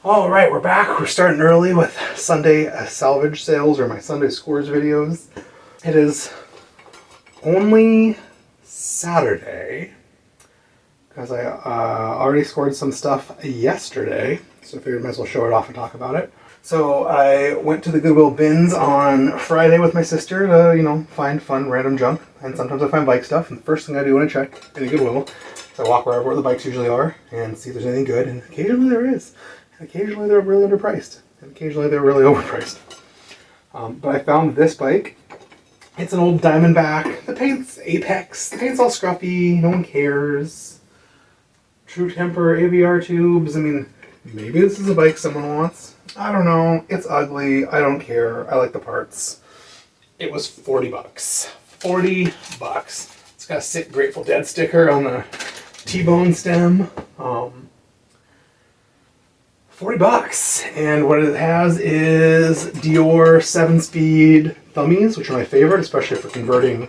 All right, we're back. We're starting early with Sunday salvage sales or my Sunday scores videos. It is only Saturday because I already scored some stuff yesterday, so I figured I might as well show it off and talk about it. So I went to the Goodwill bins on Friday with my sister to, find fun random junk, and sometimes I find bike stuff, and the first thing I do when I check in a Goodwill is I walk where the bikes usually are and see if there's anything good, and occasionally there is. Occasionally they're really underpriced, and occasionally they're really overpriced. But I found this bike. It's an old Diamondback. The paint's Apex. The paint's all scruffy. No one cares. True temper, AVR tubes. I mean, maybe this is a bike someone wants. I don't know. It's ugly. I don't care. I like the parts. It was $40. $40. It's got a sick Grateful Dead sticker on the T-bone stem. $40, and what it has is Dior 7-speed thummies, which are my favorite, especially for converting,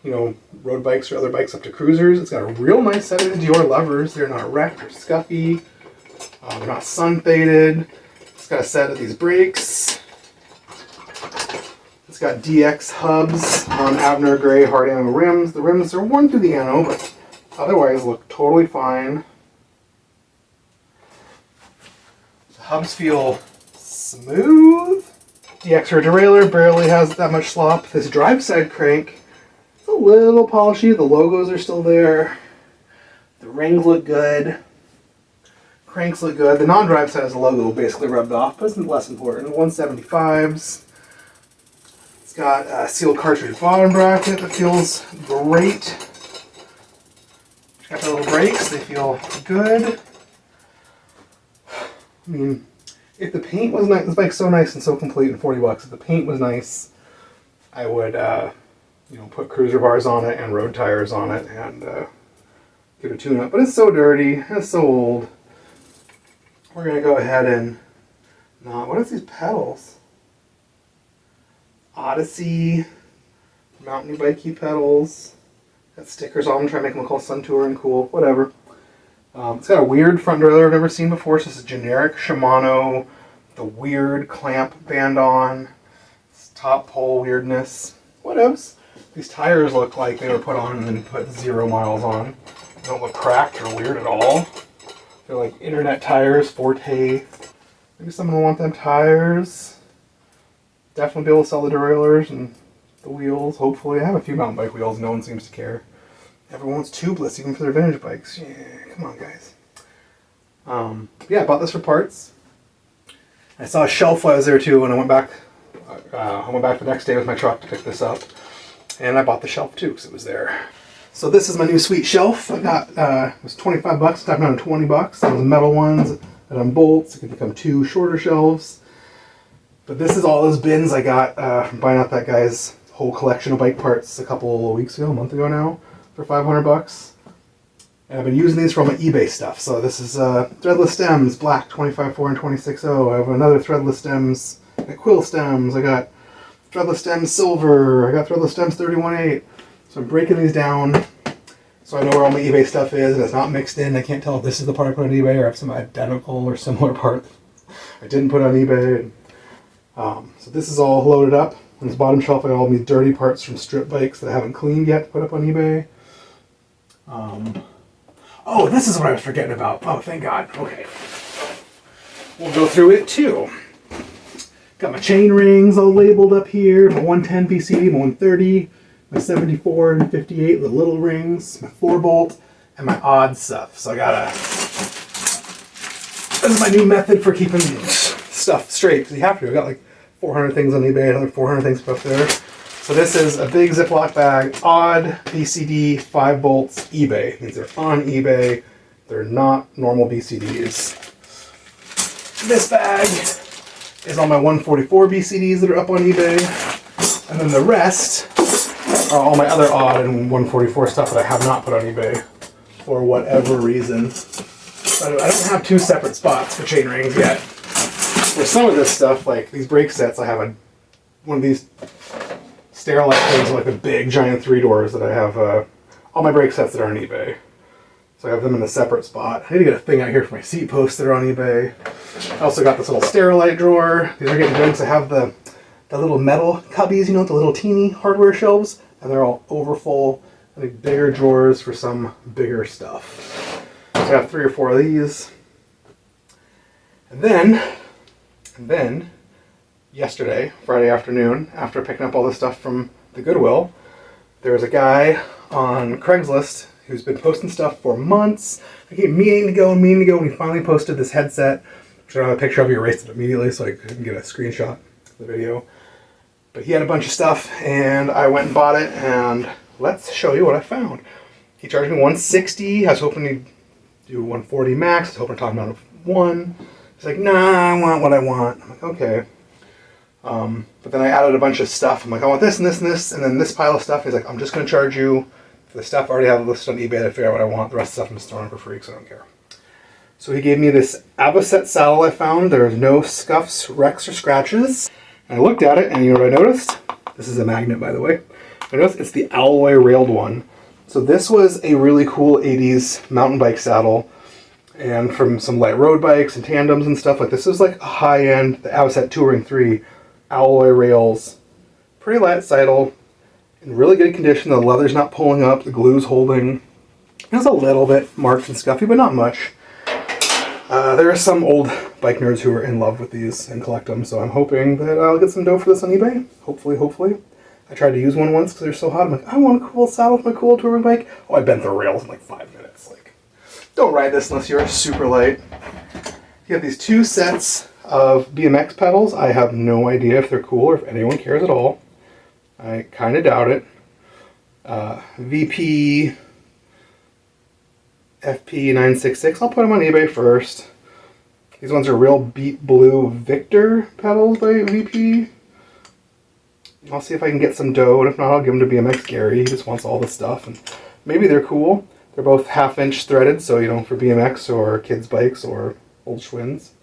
road bikes or other bikes up to cruisers. It's got a real nice set of Dior levers. They're not wrecked or scuffy. They're not sun faded. It's got a set of these brakes. It's got DX hubs on Abner Gray hard anno rims. The rims are worn through the anno, but otherwise look totally fine. Hubs feel smooth. The extra derailleur barely has that much slop. This drive side crank is a little polishy. The logos are still there. The rings look good. Cranks look good. The non-drive side has the logo basically rubbed off, but it's less important. 175s. It's got a sealed cartridge bottom bracket that feels great. It's got the little brakes. They feel good. I mean, if the paint was nice, this bike's so nice and so complete in $40. If the paint was nice, I would, put cruiser bars on it and road tires on it and give it a tune-up. But it's so dirty, it's so old. We're gonna go ahead and, what is these pedals? Odyssey, mountain bikey pedals. Got stickers on them, trying to make them look all Sun Tour and cool, whatever. It's got a weird front derailleur I've never seen before. It's just a generic Shimano, the weird clamp band on. It's top pole weirdness. What else? These tires look like they were put on and then put 0 miles on. They don't look cracked or weird at all. They're like internet tires, Forte. Maybe someone will want them tires. Definitely be able to sell the derailleurs and the wheels, hopefully. I have a few mountain bike wheels, no one seems to care. Everyone wants tubeless, even for their vintage bikes. Yeah, come on, guys. I bought this for parts. I saw a shelf while I was there too, and I went back the next day with my truck to pick this up, and I bought the shelf too because it was there. So this is my new sweet shelf. I got it was $25. Stopped down to $20. Those metal ones that on bolts. It can become 2 shorter shelves. But this is all those bins I got from buying out that guy's whole collection of bike parts a couple of weeks ago, a month ago now, for $500. And I've been using these for all my eBay stuff. So this is threadless stems, black 25.4 and 26.0. I have another threadless stems, quill stems. I got threadless stems silver. I got threadless stems 31.8. So I'm breaking these down so I know where all my eBay stuff is and it's not mixed in. I can't tell if this is the part I put on eBay or I have some identical or similar part I didn't put on eBay. So this is all loaded up. On this bottom shelf I got all these dirty parts from strip bikes that I haven't cleaned yet to put up on eBay. Oh, this is what I was forgetting about. Oh, thank God. Okay. We'll go through it too. Got my chain rings all labeled up here. My 110 BCD, my 130, my 74 and 58, the little rings, my 4-bolt, and my odd stuff. So I got this is my new method for keeping stuff straight, because you have to. I got like 400 things on eBay, another 400 things put up there. So this is a big Ziploc bag, odd BCD 5 bolts eBay. It means they're on eBay. They're not normal BCDs. This bag is all my 144 BCDs that are up on eBay. And then the rest are all my other odd and 144 stuff that I have not put on eBay for whatever reason. But I don't have 2 separate spots for chain rings yet. For some of this stuff, like these brake sets, I have one of these Sterilite things, like the big giant 3 doors that I have all my brake sets that are on eBay. So So I have them in a separate spot. I need to get a thing out here for my seat posts that are on eBay. I also got this little Sterilite drawer. These are getting good because I have the little metal cubbies, you know, the little teeny hardware shelves, and they're all overfull. I need bigger drawers for some bigger stuff. So I have 3 or 4 of these. And then yesterday, Friday afternoon, after picking up all this stuff from the Goodwill, there was a guy on Craigslist who's been posting stuff for months. I keep meaning to go, and he finally posted this headset, which I don't have a picture of. He erased it immediately so I couldn't get a screenshot of the video. But he had a bunch of stuff, and I went and bought it, and let's show you what I found. He charged me $160. I was hoping he'd do $140 max. I was hoping to talk about it one. He's like, nah, I want what I want. I'm like, okay. But then I added a bunch of stuff. I'm like, I want this and this and this, and then this pile of stuff. He's like, I'm just going to charge you for the stuff I already have listed on eBay to figure out what I want. The rest of the stuff I'm just throwing for free because I don't care. So he gave me this Avocet saddle I found. There's no scuffs, wrecks, or scratches. And I looked at it, and you know what I noticed? This is a magnet, by the way. I noticed it's the alloy railed one. So this was a really cool 80s mountain bike saddle. And from some light road bikes and tandems and stuff, like this is like a high-end, the Avocet Touring 3 alloy rails. Pretty light saddle, in really good condition. The leather's not pulling up, the glue's holding. It's a little bit marked and scuffy, but not much. There are some old bike nerds who are in love with these and collect them, so I'm hoping that I'll get some dough for this on eBay. Hopefully. I tried to use one once because they're so hot. I'm like, I want a cool saddle for my cool touring bike. Oh, I bent the rails in like 5 minutes. Like, don't ride this unless you're super light. You have these 2 sets of BMX pedals. I have no idea if they're cool or if anyone cares at all. I kind of doubt it. VP FP966. I'll put them on eBay first. These ones are real Beat Blue Victor pedals by VP. I'll see if I can get some dough, and if not, I'll give them to BMX Gary. He just wants all the stuff, and maybe they're cool. They're both 1/2-inch threaded, so you know, for BMX or kids' bikes or old Schwinn's.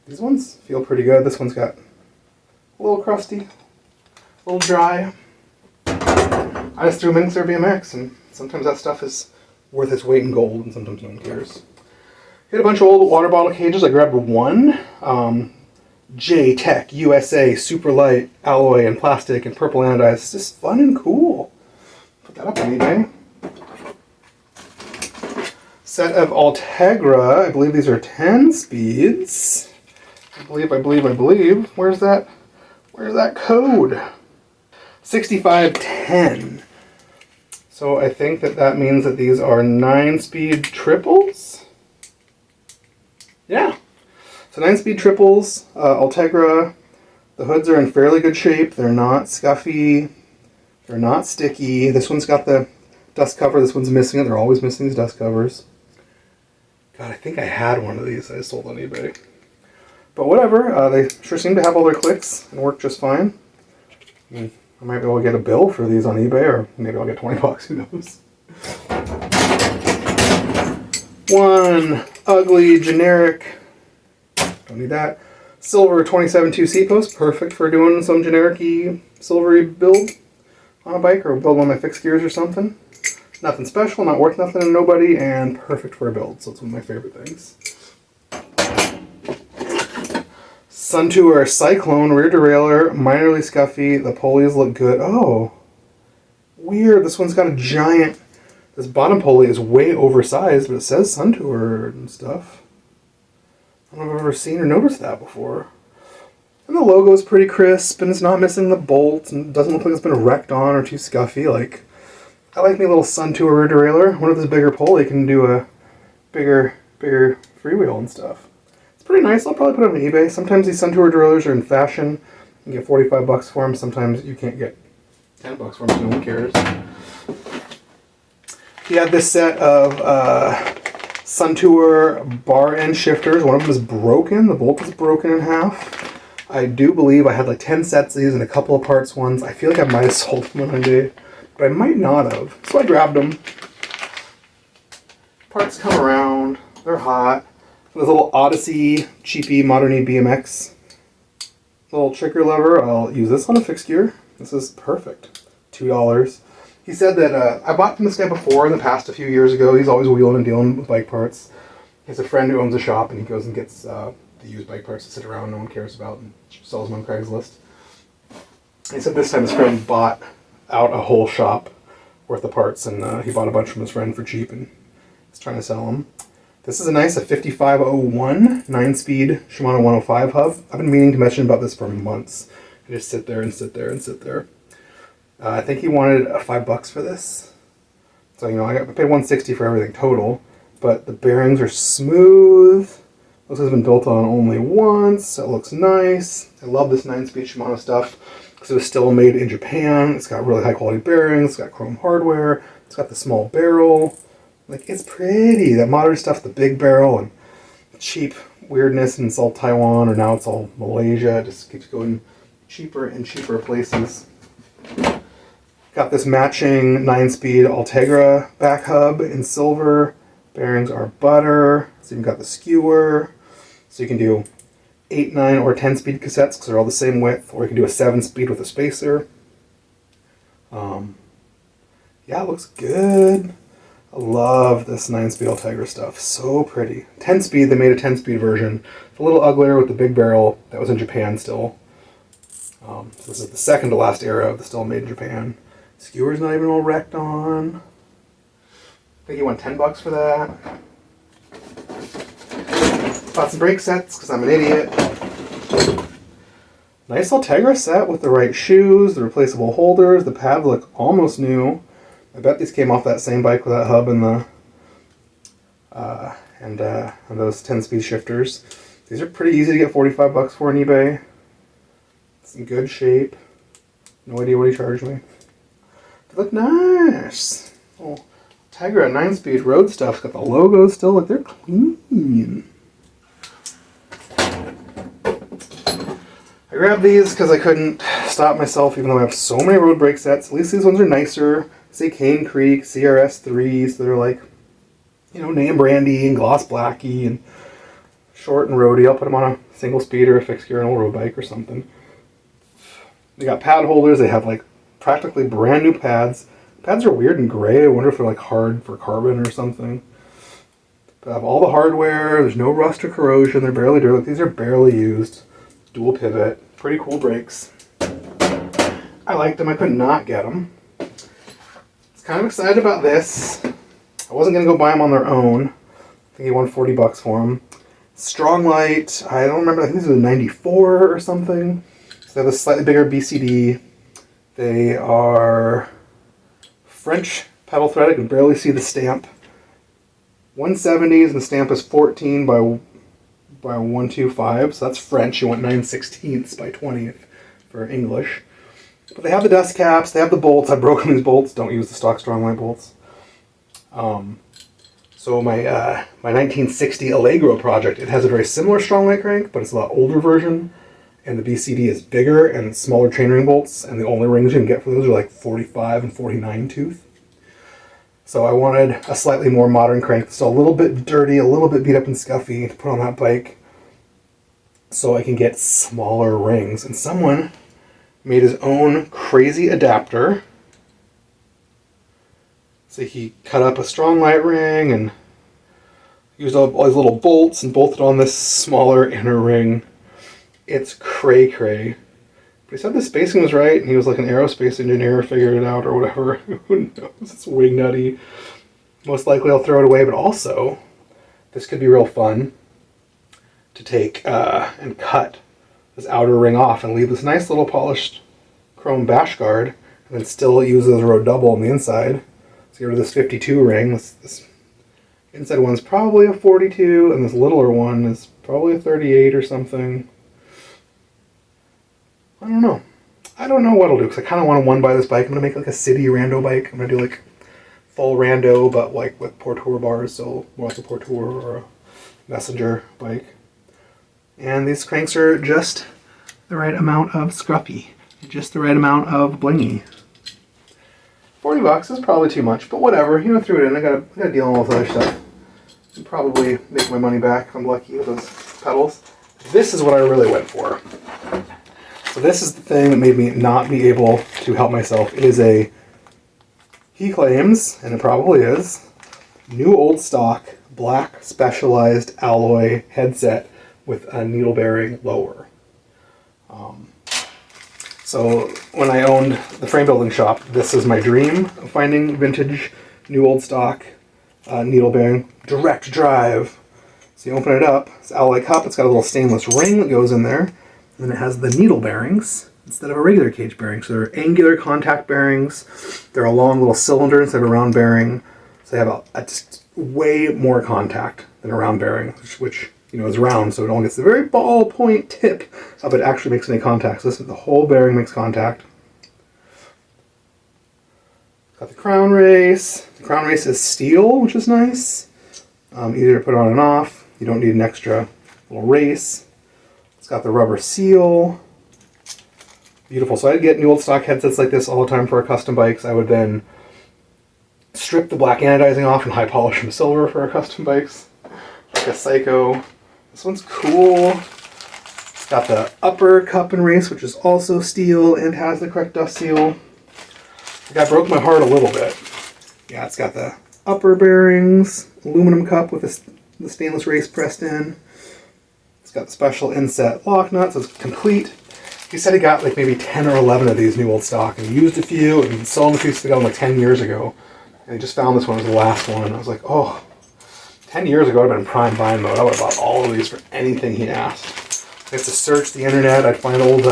These ones feel pretty good. This one's got a little crusty, a little dry. I just threw them in because they're BMX, and sometimes that stuff is worth its weight in gold, and sometimes no one cares. Hit a bunch of old water bottle cages. I grabbed one. J-Tech USA Super Light Alloy and Plastic and Purple Anodized. It's just fun and cool. Put that up on eBay. Set of Ultegra. I believe these are 10 speeds. I believe. Where's that code? 6510. So I think that means that these are 9-speed triples. Yeah. So 9-speed triples, Ultegra. The hoods are in fairly good shape. They're not scuffy. They're not sticky. This one's got the dust cover. This one's missing it. They're always missing these dust covers. God, I think I had one of these I sold on eBay. But whatever. They sure seem to have all their clicks and work just fine. I might be able to get a bill for these on eBay, or maybe I'll get $20. Who knows? One ugly generic. Don't need that. Silver 27.2 seat post. Perfect for doing some generic-y silvery build on a bike, or build one of my fixed gears or something. Nothing special, not worth nothing to nobody, and perfect for a build. So it's one of my favorite things. Suntour Cyclone rear derailleur, minorly scuffy. The pulleys look good. Oh, weird. This one's got a giant. This bottom pulley is way oversized, but it says Suntour and stuff. I don't know if I've ever seen or noticed that before. And the logo is pretty crisp, and it's not missing the bolt, and it doesn't look like it's been wrecked on or too scuffy. Like, I like me a little Suntour rear derailleur. One of this bigger pulley can do a bigger freewheel and stuff. It's pretty nice. I'll probably put it on eBay. Sometimes these Suntour derailleurs are in fashion. You can get $45 for them. Sometimes you can't get $10 for them, so no one cares. He had this set of Suntour bar end shifters. One of them is broken. The bolt is broken in half. I do believe I had like 10 sets of these and a couple of parts ones. I feel like I might have sold them one day, but I might not have. So I grabbed them. Parts come around. They're hot. This little Odyssey cheapy modern BMX little trigger lever. I'll use this on a fixed gear. This is perfect. $2. He said that I bought from this guy before in the past a few years ago. He's always wheeling and dealing with bike parts. He has a friend who owns a shop, and he goes and gets the used bike parts to sit around no one cares about and sells them on Craigslist. He said this time his friend bought out a whole shop worth of parts, and he bought a bunch from his friend for cheap, and he's trying to sell them. This is a 5501 9-speed Shimano 105 hub. I've been meaning to mention about this for months. I just sit there and sit there and sit there. I think he wanted $5 for this. So, I paid $160 for everything total, but the bearings are smooth. Looks like it's been built on only once. It looks nice. I love this 9-speed Shimano stuff because it was still made in Japan. It's got really high quality bearings. It's got chrome hardware. It's got the small barrel. Like, it's pretty. That modern stuff, the big barrel and cheap weirdness, and it's all Taiwan, or now it's all Malaysia. It just keeps going cheaper and cheaper places. Got this matching 9-speed Ultegra back hub in silver. Bearings are butter. So you've got the skewer. So you can do 8, 9, or 10-speed cassettes because they're all the same width. Or you can do a 7-speed with a spacer. Yeah, it looks good. I love this 9-speed Ultegra stuff. So pretty. 10-speed, they made a 10-speed version. It's a little uglier with the big barrel. That was in Japan still. So this is the second to last era of the still made in Japan. Skewer's not even all wrecked on. I think he won $10 for that. Bought some brake sets because I'm an idiot. Nice Ultegra set with the right shoes, the replaceable holders. The pads look almost new. I bet these came off that same bike with that hub and the and those 10-speed shifters. These are pretty easy to get $45 for on eBay. It's in good shape. No idea what he charged me. They look nice. Oh, Tegra 9-speed road stuff. Got the logos still. Like, they're clean. I grabbed these because I couldn't stop myself, even though I have so many road brake sets. At least these ones are nicer. Say Cane Creek CRS 3s that are like, name brandy and gloss blacky and short and roady. I'll put them on a single speed or a fixed gear on a road bike or something. They got pad holders. They have like practically brand new pads. Pads are weird and gray. I wonder if they're like hard for carbon or something. But I have all the hardware. There's no rust or corrosion. They're barely dirty. These are barely used. Dual pivot. Pretty cool brakes. I liked them. I could not get them. I was kind of excited about this. I wasn't going to go buy them on their own. I think he won $40 for them. Strong Light. I don't remember. I think this was a 94 or something. So they have a slightly bigger BCD. They are French pedal thread. I can barely see the stamp. 170s, and the stamp is 14 by 125. So that's French. You want 9/16 by 20th for English. But they have the dust caps. They have the bolts. I've broken these bolts. Don't use the stock Strong Light bolts. So my 1960 Allegro project, it has a very similar Strong Light crank, but it's a lot older version. And the BCD is bigger and smaller chainring bolts, and the only rings you can get for those are like 45 and 49 tooth. So I wanted a slightly more modern crank, still a little bit dirty, a little bit beat up and scuffy to put on that bike, so I can get smaller rings. And someone made his own crazy adapter. So he cut up a Strong Light ring and used all his little bolts and bolted on this smaller inner ring. It's cray-cray. But he said the spacing was right, and he was like an aerospace engineer, figured it out or whatever. Who knows? It's wing nutty. Most likely I'll throw it away, but also, this could be real fun to take and cut this outer ring off and leave this nice little polished chrome bash guard, and then still use it as a road double on the inside. So get rid of this 52 ring. This inside one's probably a 42, and this littler one is probably a 38 or something. I don't know. I don't know what I'll do, because I kind of want to one-buy this bike. I'm going to make like a city rando bike. I'm going to do like full rando, but like with Portour bars, so more like a Portour or a Messenger bike. And these cranks are just the right amount of scruffy, just the right amount of blingy. $40 is probably too much, but whatever. Threw it in. I gotta deal with all this other stuff. I'll probably make my money back if I'm lucky with those pedals. This is what I really went for. So this is the thing that made me not be able to help myself. It is a He claims, and it probably is, new old stock black specialized alloy headset with a needle bearing lower. So when I owned the frame building shop, this is my dream of finding vintage, new old stock, needle bearing, direct drive. So you open it up, it's alloy cup, it's got a little stainless ring that goes in there, and then it has the needle bearings instead of a regular cage bearing. So they're angular contact bearings, they're a long little cylinder instead of a round bearing, so they have a just way more contact than a round bearing, which is round, so it only gets the very ballpoint tip of it actually makes any contact. So the whole bearing makes contact. Got the crown race. The crown race is steel, which is nice. Easier to put on and off. You don't need an extra little race. It's got the rubber seal. Beautiful. So I'd get new old stock headsets like this all the time for our custom bikes. I would then strip the black anodizing off and high polish them silver for our custom bikes. Like a Psycho. This one's cool. It's got the upper cup and race, which is also steel and has the correct dust seal. The guy broke my heart a little bit. Yeah, it's got the upper bearings, aluminum cup with the stainless race pressed in. It's got the special inset lock nuts. It's complete. He said he got like maybe 10 or 11 of these new old stock and he used a few and sold a few. He got them like 10 years ago. And he just found this one as the last one. And I was like, oh, 10 years ago I'd have been in prime buying mode. I would have bought all of these for anything he asked. I used to search the internet. I'd find old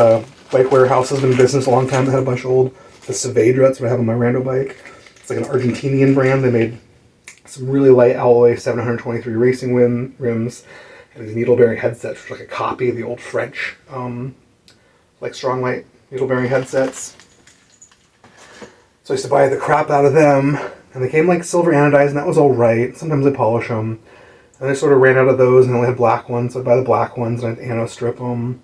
bike warehouses been in business a long time that had a bunch of old, the Saavedra, that's what I have on my rando bike. It's like an Argentinian brand. They made some really light alloy 723 racing rims and these needle bearing headsets, which are like a copy of the old French like strong light needle bearing headsets. So I used to buy the crap out of them, and they came like silver anodized, and that was all right. Sometimes I polish them, and I sort of ran out of those, and I only had black ones, so I'd buy the black ones, and I'd ano strip them.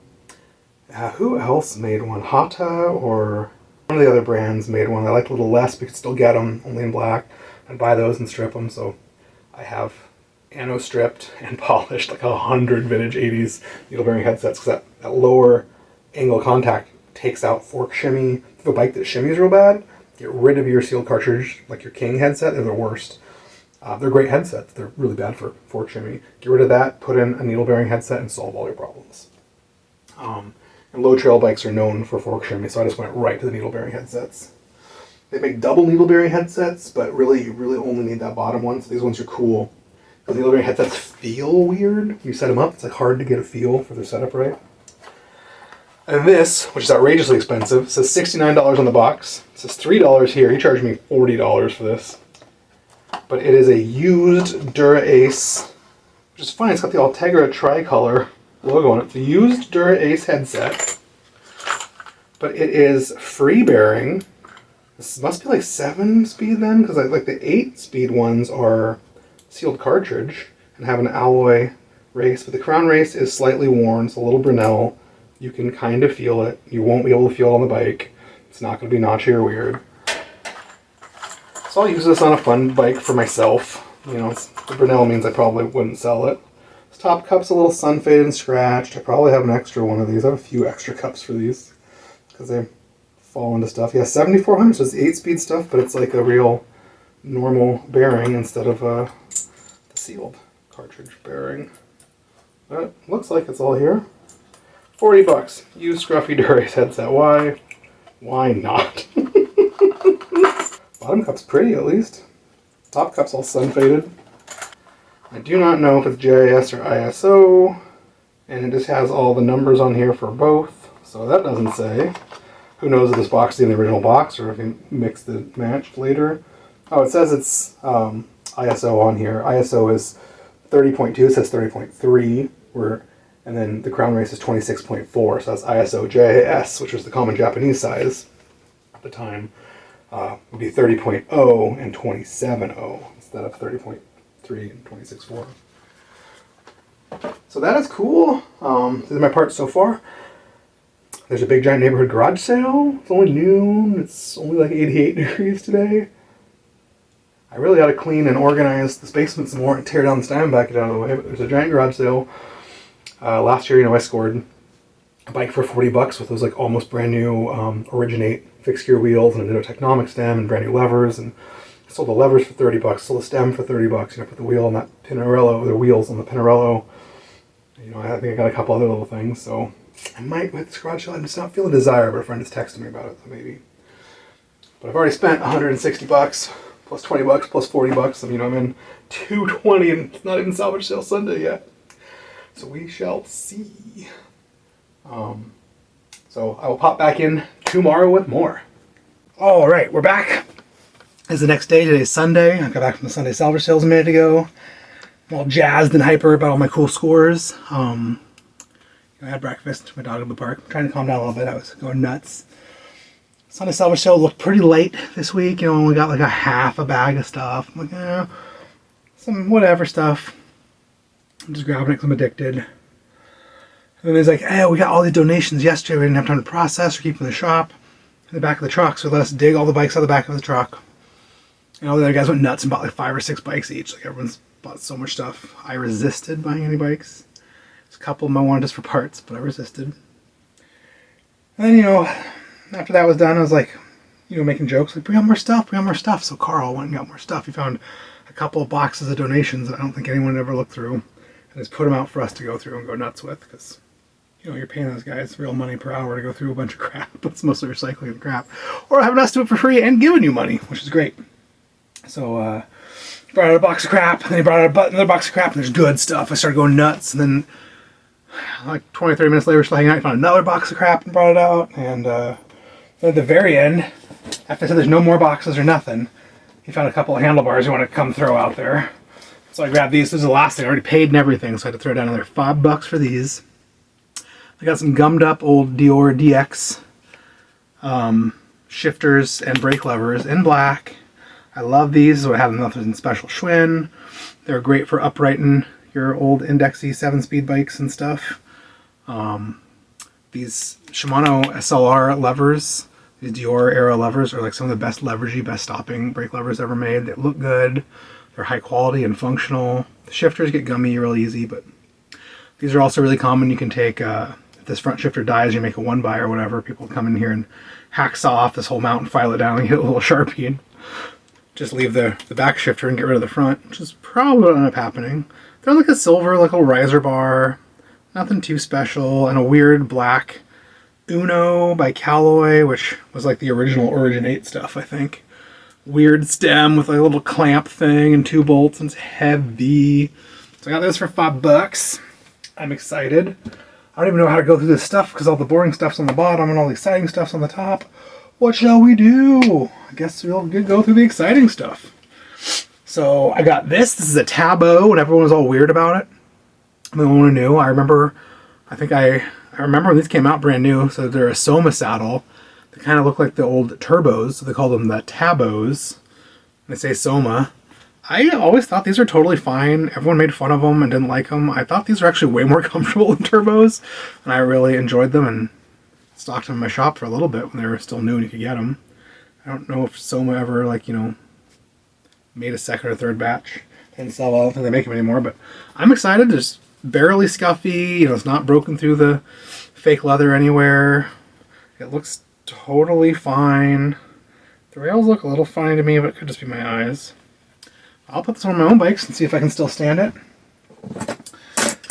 Who else made one? Hata or one of the other brands made one. I liked a little less, but you could still get them only in black. I'd buy those and strip them, so I have ano stripped and polished like 100 vintage 80s needle bearing headsets, because that lower angle contact takes out fork shimmy. If you have a bike that shimmies real bad, get rid of your sealed cartridge, like your King headset. They're the worst. They're great headsets. They're really bad for fork shimmy. Get rid of that, put in a needle bearing headset, and solve all your problems. And low trail bikes are known for fork shimmy, so I just went right to the needle bearing headsets. They make double needle bearing headsets, but really you really only need that bottom one, so these ones are cool. The needle bearing headsets feel weird. When you set them up, it's like hard to get a feel for their setup right. And this, which is outrageously expensive, says $69 on the box. It says $3 here. He charged me $40 for this. But it is a used Dura-Ace, which is fine. It's got the Ultegra tricolor logo on it. It's a used Dura-Ace headset. But it is free bearing. This must be like 7-speed then, because like the 8-speed ones are sealed cartridge and have an alloy race. But the crown race is slightly worn. It's a little Brunel. You can kind of feel it. You won't be able to feel it on the bike. It's not going to be notchy or weird. So I'll use this on a fun bike for myself. The Brunel means I probably wouldn't sell it. This top cup's a little sun faded and scratched. I probably have an extra one of these. I have a few extra cups for these because they fall into stuff. Yeah, 7400, so it's 8-speed stuff, but it's like a real normal bearing instead of the sealed cartridge bearing. But looks like it's all here. $40. Used scruffy Dura-Ace headset. Why not? Bottom cup's pretty at least. Top cup's all sun faded. I do not know if it's JIS or ISO, and it just has all the numbers on here for both, so that doesn't say. Who knows if this box is in the original box or if you mixed it matched later. Oh, it says it's ISO on here. ISO is 30.2, it says 30.3, and then the crown race is 26.4, so that's ISO JIS, which was the common Japanese size at the time. Would be 30.0 and 27.0 instead of 30.3 and 26.4. So that is cool. These are my parts so far. There's a big giant neighborhood garage sale. It's only noon. It's only like 88 degrees today. I really ought to clean and organize this basement some more and tear down the Steinbeck, get out of the way. But there's a giant garage sale. Last year, I scored a bike for 40 bucks with those like almost brand new Originate fixed gear wheels and a Ditto Technomic stem and brand new levers. And I sold the levers for 30 bucks, sold the stem for 30 bucks. You know, put the wheel on that Pinarello, the wheels on the Pinarello. You know, I think I got a couple other little things, so I might with this garage sale. I'm just not feeling desire, but a friend just texted me about it, so maybe. But I've already spent 160 bucks, plus 20 bucks, plus 40 bucks. I mean, I'm in 220 and it's not even salvage sale Sunday yet. So we shall see. So I will pop back in tomorrow with more. All right, we're back. It's the next day. Today's Sunday. I got back from the Sunday salvage sales a minute ago. I'm all jazzed and hyper about all my cool scores. I had breakfast, took my dog to the park. I'm trying to calm down a little bit. I was going nuts. Sunday salvage sale looked pretty late this week. You know, we got like a half a bag of stuff. I'm like, some whatever stuff. I'm just grabbing it because I'm addicted. And then he's like, hey, we got all these donations yesterday. We didn't have time to process or keep them in the shop. In the back of the truck. So let us dig all the bikes out of the back of the truck. And all the other guys went nuts and bought like 5 or 6 bikes each. Like everyone's bought so much stuff. I resisted buying any bikes. There's a couple of them I wanted just for parts, but I resisted. And then, you know, after that was done, I was like, you know, making jokes. Like, bring out more stuff, bring out more stuff. So Carl went and got more stuff. He found a couple of boxes of donations that I don't think anyone had ever looked through. And just put them out for us to go through and go nuts with. Because, you know, you're paying those guys real money per hour to go through a bunch of crap. It's mostly recycling and crap. Or having us do it for free and giving you money, which is great. So, he brought out a box of crap, and then he brought out another box of crap, and there's good stuff. I started going nuts, and then like 20, 30 minutes later, still hanging out, he found another box of crap and brought it out. And at the very end, after I said there's no more boxes or nothing, he found a couple of handlebars he wanted to come throw out there. So I grabbed these. This is the last thing. I already paid and everything, so I had to throw down another $5 for these. I got some gummed up old Dior DX shifters and brake levers in black. I love these, so I have them in special Schwinn. They're great for uprighting your old indexy 7-speed bikes and stuff. These Shimano SLR levers, these Dior era levers, are like some of the best leveragey, best stopping brake levers ever made. They look good. They're high quality and functional. The shifters get gummy real easy, but these are also really common. You can take, if this front shifter dies, you make a 1x or whatever, people come in here and hacksaw off this whole mount and file it down and get a little Sharpie and just leave the back shifter and get rid of the front, which is probably what ended up happening. They're like a silver, like a riser bar, nothing too special, and a weird black Uno by Callaway, which was like the original Originate stuff, I think. Weird stem with like a little clamp thing and 2 bolts, and it's heavy. So I got this for $5. I'm excited. I don't even know how to go through this stuff because all the boring stuff's on the bottom and all the exciting stuff's on the top. What shall we do? I guess we'll go through the exciting stuff. So I got this. This is a Tabo, and everyone was all weird about it. No one knew. I remember when these came out brand new. So they're a Soma saddle. They kind of look like the old turbos, so they call them the Tabos. They say Soma. I always thought these were totally fine. Everyone made fun of them and didn't like them. I thought these were actually way more comfortable than turbos, and I really enjoyed them and stocked them in my shop for a little bit when they were still new and you could get them. I don't know if Soma ever, like, you know, made a second or third batch and sell. I don't think they make them anymore, but I'm excited. It's barely scuffy. You know, it's not broken through the fake leather anywhere. It looks totally fine. The rails look a little funny to me, but it could just be my eyes. I'll put this on my own bikes and see if I can still stand it.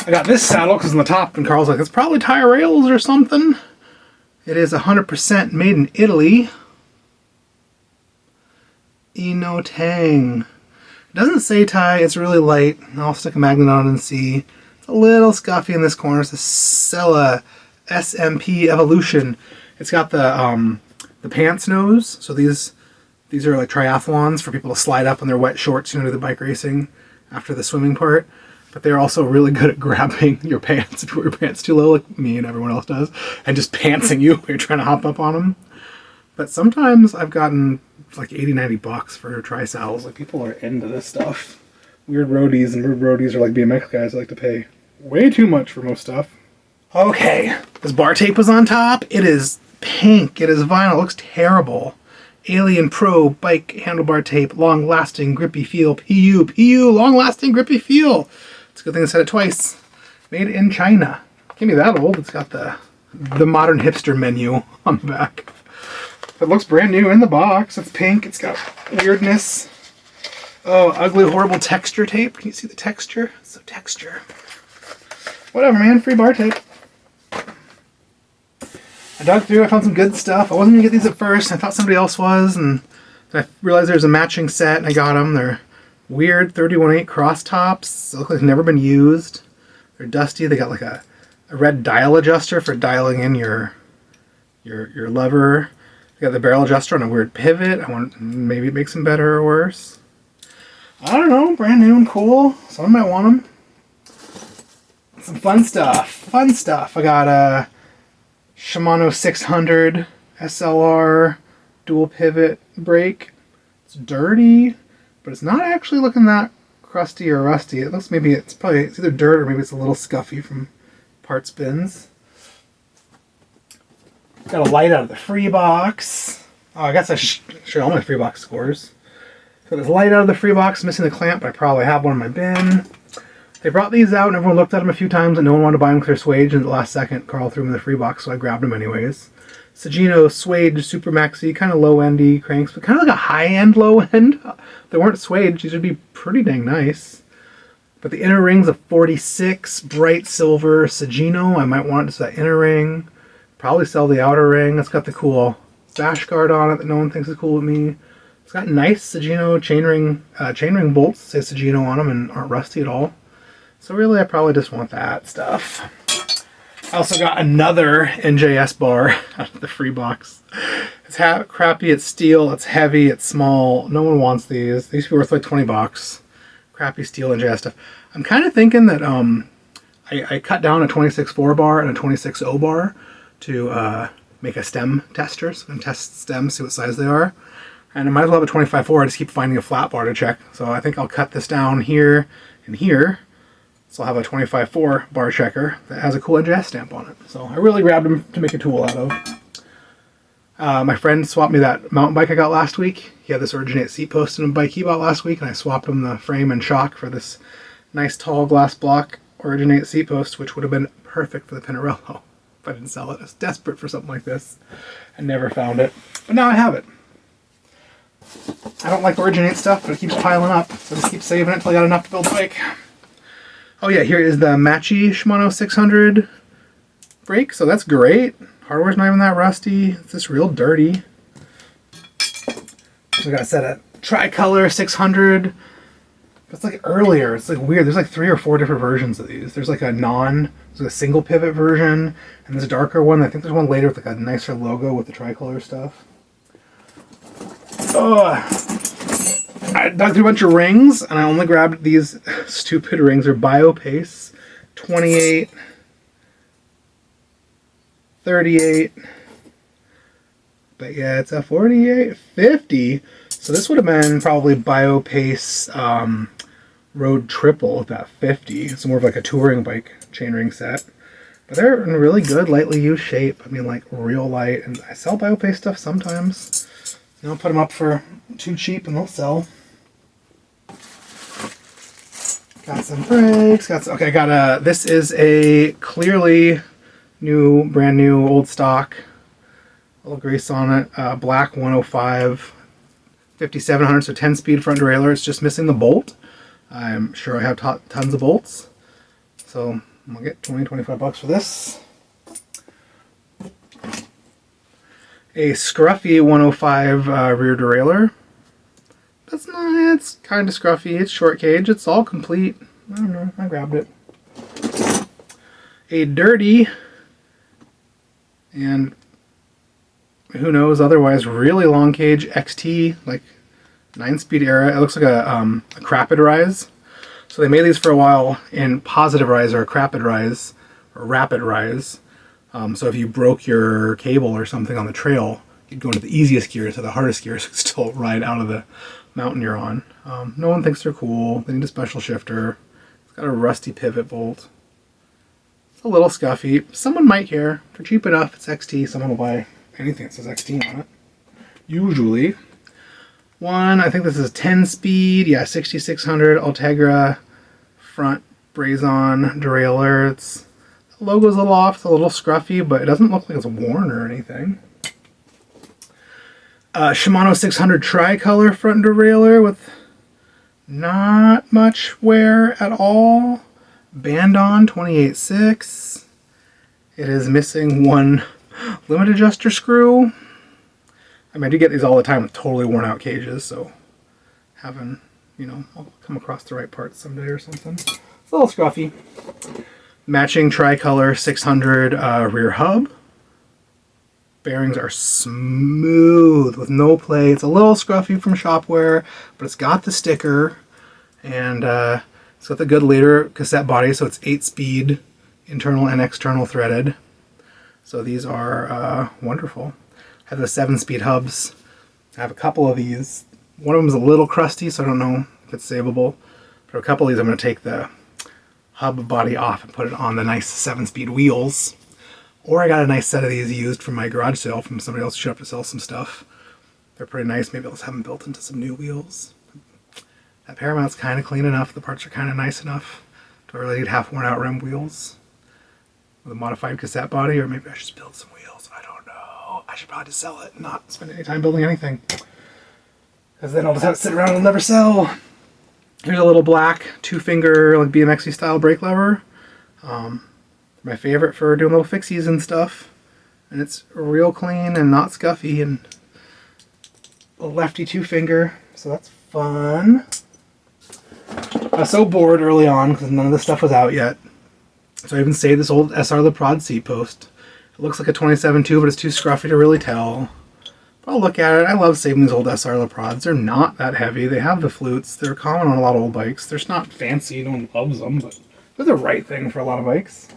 I got this saddle because on the top, and Carl's like, it's probably tire rails or something. It is 100% made in Italy. Inotang. It doesn't say tie, it's really light. I'll stick a magnet on it and see. It's a little scuffy in this corner. It's a Sella SMP Evolution. It's got the pants nose. So these are like triathlons for people to slide up in their wet shorts, you know, to the bike racing after the swimming part. But they're also really good at grabbing your pants if you wear your pants too low, like me and everyone else does, and just pantsing you when you're trying to hop up on them. But sometimes I've gotten like 80, 90 bucks for tri-saddles. Like, people are into this stuff. Weird roadies and rude roadies are like BMX guys that like to pay way too much for most stuff. Okay, this bar tape was on top. It is pink. It is vinyl. It looks terrible. Alien Pro bike handlebar tape, long-lasting grippy feel. PU, long-lasting grippy feel. It's a good thing I said it twice. Made in China. Can't be that old. It's got the the modern hipster menu on the back. It looks brand new in the box. It's pink. It's got weirdness. Oh, ugly, horrible texture tape. Can you see the texture? It's so texture. Whatever, man. Free bar tape. I dug through. I found some good stuff. I wasn't going to get these at first. I thought somebody else was, and I realized there's a matching set, and I got them. They're weird 31/8 cross tops. They look like they've never been used. They're dusty. They got like a red dial adjuster for dialing in your lever. They got the barrel adjuster on a weird pivot. I want maybe it makes them better or worse. I don't know. Brand new and cool. Someone might want them. Some fun stuff. Fun stuff. I got a Shimano 600 SLR dual pivot brake. It's dirty, but it's not actually looking that crusty or rusty. It looks maybe it's either dirt or maybe it's a little scuffy from parts bins. Got a light out of the free box. Oh, I guess I should show all my free box scores. So there's a light out of the free box, missing the clamp, but I probably have one in my bin. They brought these out and everyone looked at them a few times and no one wanted to buy them because they're suede, and at the last second Carl threw them in the free box, so I grabbed them anyways. Sagino suede super maxi, kind of low-endy cranks, but kind of like a high-end low-end. They weren't suede, these would be pretty dang nice. But the inner ring's a 46, bright silver Sagino. I might want just that inner ring. Probably sell the outer ring. It's got the cool bash guard on it that no one thinks is cool with me. It's got nice Sagino chainring bolts, say Sagino on them, and aren't rusty at all. So really, I probably just want that stuff. I also got another NJS bar out of the free box. It's crappy, it's steel, it's heavy, it's small. No one wants these. They used to be worth like 20 bucks. Crappy steel NJS stuff. I'm kind of thinking that I cut down a 26.4 bar and a 26.0 bar to make a stem tester. So I'm going to test stems, see what size they are. And I might as well have a 25.4. I just keep finding a flat bar to check. So I think I'll cut this down here and here. So I'll have a 25.4 bar checker that has a cool NJS stamp on it. So I really grabbed them to make a tool out of. My friend swapped me that mountain bike I got last week. He had this Originate seat post in a bike he bought last week, and I swapped him the frame and shock for this nice tall glass block Originate seat post, which would have been perfect for the Pinarello if I didn't sell it. I was desperate for something like this. I never found it, but now I have it. I don't like Originate stuff, but it keeps piling up, so I just keep saving it until I got enough to build a bike. Oh yeah, here is the Matchy Shimano 600 brake, so that's great. Hardware's not even that rusty. It's just real dirty. We got a set of Tricolor 600. It's like earlier. It's like weird. There's like 3 or 4 different versions of these. There's like there's a single pivot version, and there's a darker one. I think there's one later with like a nicer logo with the Tricolor stuff. I dug through a bunch of rings, and I only grabbed these stupid rings. They're BioPace 28, 38, but yeah, it's a 48, 50. So this would have been probably BioPace Road Triple with that 50. It's more of like a touring bike chainring set. But they're in really good, lightly used shape. I mean, like real light. And I sell BioPace stuff sometimes. You know, put them up for too cheap and they'll sell. Got some brakes. Okay, this is a clearly brand new, old stock. A little grease on it. Black 105, 5700, so 10-speed front derailleur. It's just missing the bolt. I'm sure I have tons of bolts. So I'm going to get 25 bucks for this. A scruffy 105 rear derailleur. It's kind of scruffy. It's short cage. It's all complete. I don't know. I grabbed it. A dirty, and who knows, otherwise really long cage XT, like 9-speed era. It looks like a Crapid Rise. So they made these for a while in Positive Rise or Crapid Rise or Rapid Rise. So if you broke your cable or something on the trail, you'd go into the easiest gear, so the hardest gears could still ride out of the mountain you're on. No one thinks they're cool. They need a special shifter. It's got a rusty pivot bolt. It's a little scuffy. Someone might care. For cheap enough, it's XT. Someone will buy anything that says XT on it. Usually. I think this is 10-speed. Yeah, 6600 Ultegra front Brazon derailleur. It's The logo's a little off, it's a little scruffy, but it doesn't look like it's worn or anything. Shimano 600 tricolor front derailleur with not much wear at all. Band-on 28.6. It is missing one limit adjuster screw. I mean, I do get these all the time with totally worn out cages, so having, you know, I'll come across the right parts someday or something. It's a little scruffy. Matching tricolor 600 rear hub. Bearings are smooth with no play. It's a little scruffy from shop wear, but it's got the sticker, and it's got the good leader cassette body, so it's 8-speed internal and external threaded. So these are wonderful. I have the 7-speed hubs. I have a couple of these. One of them is a little crusty, so I don't know if it's savable. For a couple of these, I'm going to take the hub body off and put it on the nice 7-speed wheels. Or I got a nice set of these used from my garage sale from somebody else who showed up to sell some stuff. They're pretty nice. Maybe I'll just have them built into some new wheels. That Paramount's kind of clean enough. The parts are kind of nice enough. Do I really need half worn out rim wheels with a modified cassette body? Or maybe I should just build some wheels. I don't know. I should probably just sell it and not spend any time building anything. Because then I'll just have to sit around and never sell. Here's a little black 2-finger like BMX style brake lever. My favorite for doing little fixies and stuff, and it's real clean and not scuffy, and a lefty 2-finger, so that's fun. I was so bored early on because none of this stuff was out yet, so I even saved this old SR LeProd seat post. It looks like a 27.2, but it's too scruffy to really tell. But I'll look at it. I love saving these old SR LeProds. They're not that heavy. They have the flutes. They're common on a lot of old bikes. They're just not fancy. No one loves them, but they're the right thing for a lot of bikes.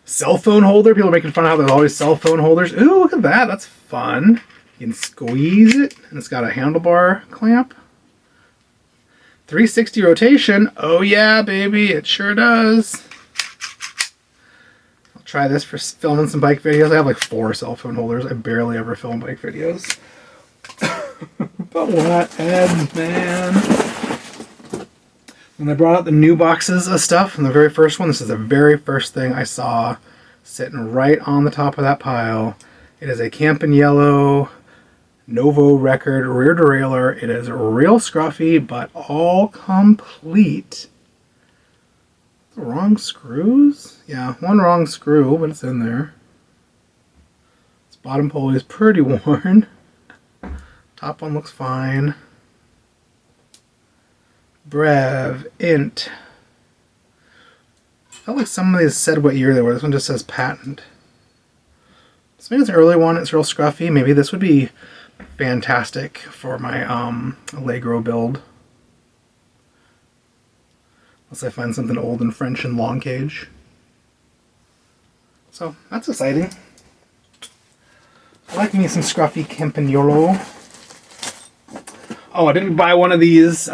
Cell phone holder. People are making fun of how there's always cell phone holders. Ooh, look at that. That's fun. You can squeeze it, and it's got a handlebar clamp. 360 rotation. Oh yeah, baby. It sure does. I'll try this for filming some bike videos. I have like 4 cell phone holders. I barely ever film bike videos. But what ends, man? When they brought out the new boxes of stuff from the very first one, this is the very first thing I saw sitting right on the top of that pile. It is a Campin' Yellow Novo Record rear derailleur. It is real scruffy, but all complete. The wrong screws? Yeah, one wrong screw, but it's in there. This bottom pulley is pretty worn. Top one looks fine. Brev, Int. Felt like some of these said what year they were. This one just says patent. So maybe it's an early one. It's real scruffy. Maybe this would be fantastic for my Allegro build. Unless I find something old and French and long cage. So that's exciting. I like me some scruffy Campin' Yellow. Oh, I didn't buy one of these.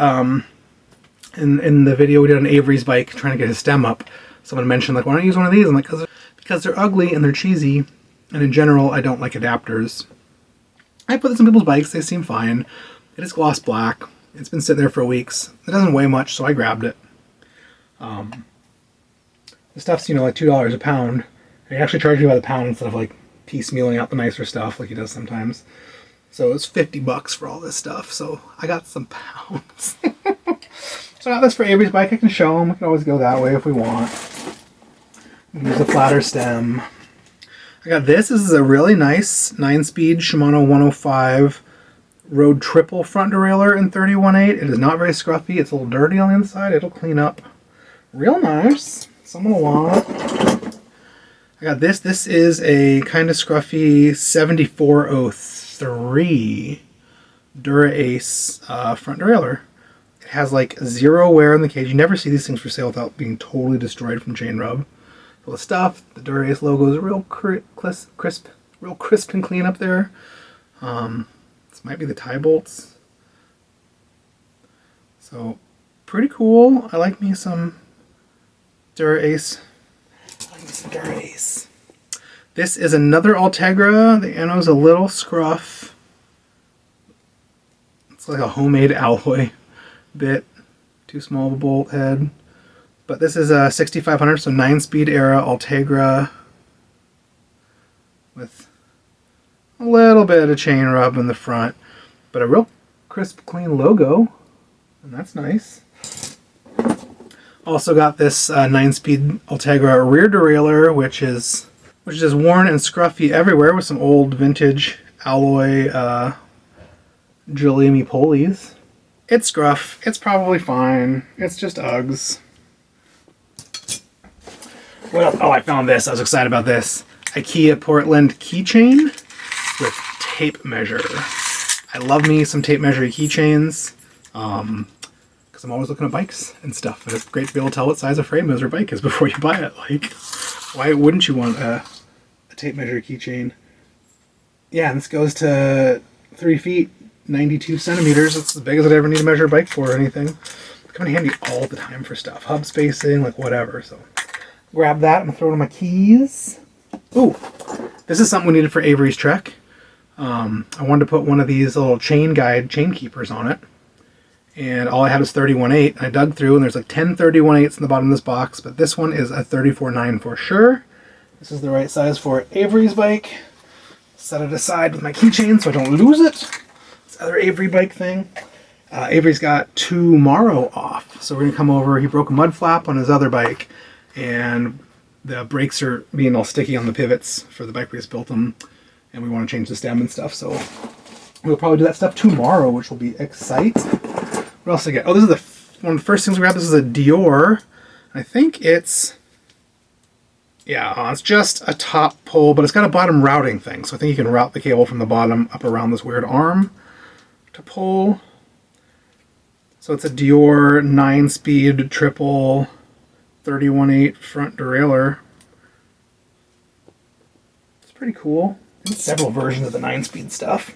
In the video we did on Avery's bike trying to get his stem up, someone mentioned like, why don't you use one of these? I'm like, because they're ugly and they're cheesy, and in general I don't like adapters. I put this on people's bikes, they seem fine. It is gloss black. It's been sitting there for weeks. It doesn't weigh much, so I grabbed it. The stuff's, you know, like $2 a pound. He actually charged me by the pound instead of like piecemealing out the nicer stuff like he does sometimes. So it's $50 for all this stuff, so I got some pounds. So I got this for Avery's bike. I can show him. We can always go that way if we want. Use a flatter stem. I got this. This is a really nice 9-speed Shimano 105 Road Triple front derailleur in 31.8. It is not very scruffy. It's a little dirty on the inside. It'll clean up real nice. Someone will want it. I got this. This is a kind of scruffy 7403 Dura Ace front derailleur. It has like 0 wear in the cage. You never see these things for sale without being totally destroyed from chain rub. Full of stuff. The Dura Ace logo is real crisp and clean up there. This might be the tie bolts. So pretty cool. I like me some Dura Ace. This is another Ultegra. The ano's a little scruff. It's like a homemade alloy bit. Too small of a bolt head. But this is a 6500, so 9-speed era Ultegra with a little bit of chain rub in the front, but a real crisp, clean logo, and that's nice. Also got this 9-speed Ultegra rear derailleur, which is just worn and scruffy everywhere with some old vintage alloy Giuliani pulleys. It's scruff. It's probably fine. It's just Uggs. What else? Oh, I found this. I was excited about this. IKEA Portland keychain with tape measure. I love me some tape measure keychains because I'm always looking at bikes and stuff. And it's great to be able to tell what size a frame is or bike is before you buy it. Like, why wouldn't you want a tape measure keychain? Yeah, and this goes to 3 feet, 92 centimeters. It's as big as I'd ever need to measure a bike for or anything. It's coming handy all the time for stuff. Hub spacing, like whatever. So grab that. I'm going to throw it in my keys. Ooh, this is something we needed for Avery's Trek. I wanted to put one of these little chain keepers on it. And all I had was 31.8. I dug through and there's like 10 31.8s in the bottom of this box, but this one is a 34.9 for sure. This is the right size for Avery's bike. Set it aside with my keychain so I don't lose it. This other Avery bike thing. Avery's got tomorrow off, so we're gonna come over. He broke a mud flap on his other bike, and the brakes are being all sticky on the pivots for the bike we just built them, and we want to change the stem and stuff. So we'll probably do that stuff tomorrow, which will be exciting. What else did I get? Oh, this is one of the first things we grabbed. This is a Dior. I think it's it's just a top pole, but it's got a bottom routing thing. So I think you can route the cable from the bottom up around this weird arm to pull. So it's a Dior 9-speed triple 31.8 front derailleur. It's pretty cool. There's several versions of the 9-speed stuff.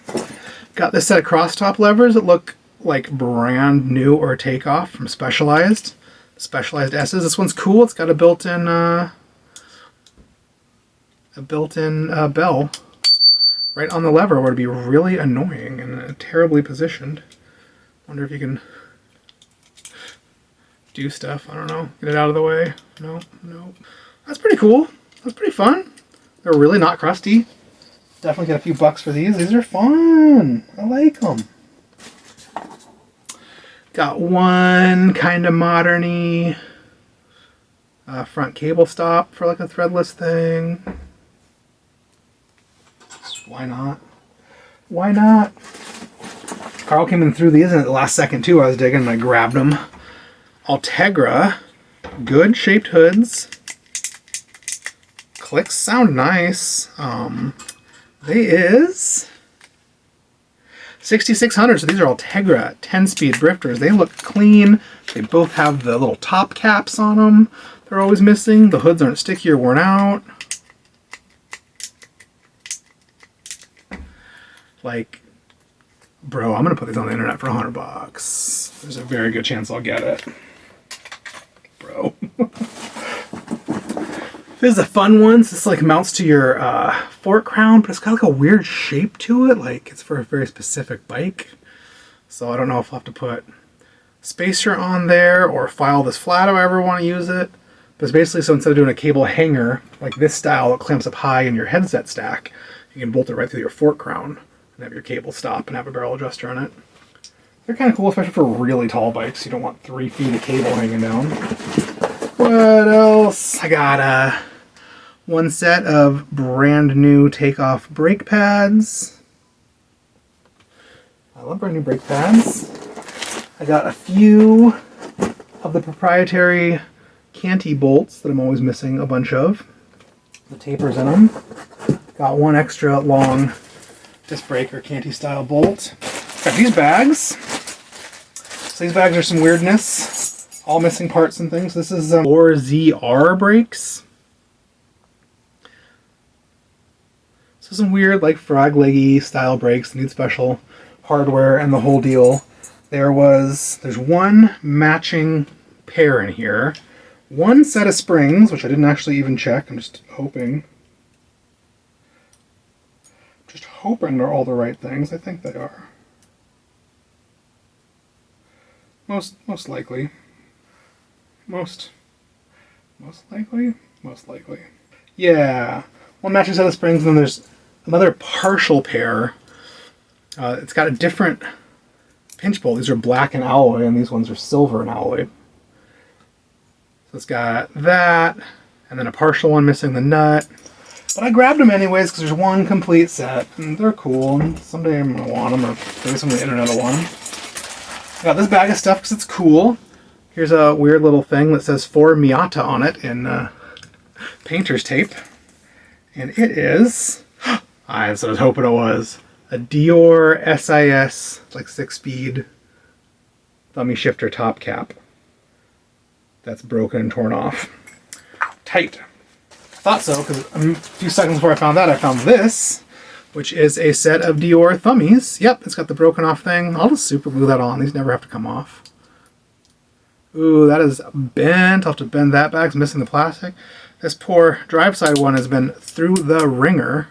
Got this set of cross-top levers that look like brand new or takeoff from Specialized S's. This one's cool. It's got a built-in bell right on the lever, where it'd be really annoying and terribly positioned. Wonder if you can do stuff. I don't know. Get it out of the way. No. That's pretty cool. That's pretty fun. They're really not crusty. Definitely get a few bucks for these. These are fun. I like them. Got one kind of modern-y front cable stop for like a threadless thing. Why not? Why not? Carl came in through these in the last second too. I was digging and I grabbed them. Ultegra, good shaped hoods. Clicks sound nice. They is 6600, so these are Ultegra 10-speed drifters. They look clean. They both have the little top caps on them. They're always missing. The hoods aren't sticky or worn out. Like, bro, I'm gonna put these on the internet for $100. There's a very good chance I'll get it, bro. This is a fun one. So this like mounts to your fork crown, but it's got like a weird shape to it. Like it's for a very specific bike. So I don't know if I'll have to put spacer on there or file this flat however I want to use it. But it's basically, so instead of doing a cable hanger like this style that clamps up high in your headset stack, you can bolt it right through your fork crown and have your cable stop and have a barrel adjuster on it. They're kind of cool, especially for really tall bikes. You don't want 3 feet of cable hanging down. What else? I got one set of brand new takeoff brake pads. I love brand new brake pads. I got a few of the proprietary canty bolts that I'm always missing a bunch of. The tapers in them. Got one extra long disc brake or canty style bolt. Got these bags. So these bags are some weirdness. All missing parts and things. This is Thur ZR brakes. So some weird like frog leggy style brakes that need special hardware and the whole deal. There's one matching pair in here. One set of springs, which I didn't actually even check. I'm just hoping. Just hoping they're all the right things. I think they are. Most likely. Most Most likely? Most likely. Yeah. One matching set of springs, and then there's another partial pair. It's got a different pinch bolt. These are black and alloy, and these ones are silver and alloy. So it's got that, and then a partial one missing the nut. But I grabbed them anyways because there's one complete set, and they're cool, and someday I'm going to want them, or maybe some on the internet will want them. I got this bag of stuff because it's cool. Here's a weird little thing that says For Miata on it in painter's tape. And it is, that's what I was hoping it was, a Dior SIS, like 6-speed thummy shifter top cap. That's broken and torn off. Tight. I thought so, because a few seconds before I found that, I found this, which is a set of Dior thummies. Yep, it's got the broken off thing. I'll just super glue that on. These never have to come off. Ooh, that is bent. I'll have to bend that back. It's missing the plastic. This poor drive side one has been through the ringer.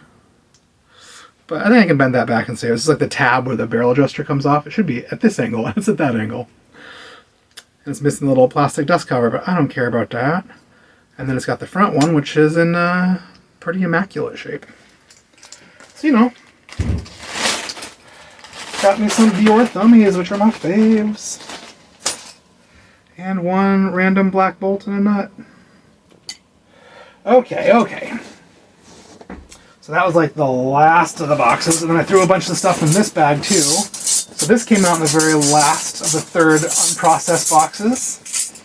But I think I can bend that back and save it. This is like the tab where the barrel adjuster comes off. It should be at this angle. It's at that angle. And it's missing the little plastic dust cover, but I don't care about that. And then it's got the front one, which is in pretty immaculate shape. So, you know, got me some Dior thummies, which are my faves. And one random black bolt and a nut. Okay. So that was like the last of the boxes, and then I threw a bunch of stuff in this bag too. So this came out in the very last of the third unprocessed boxes.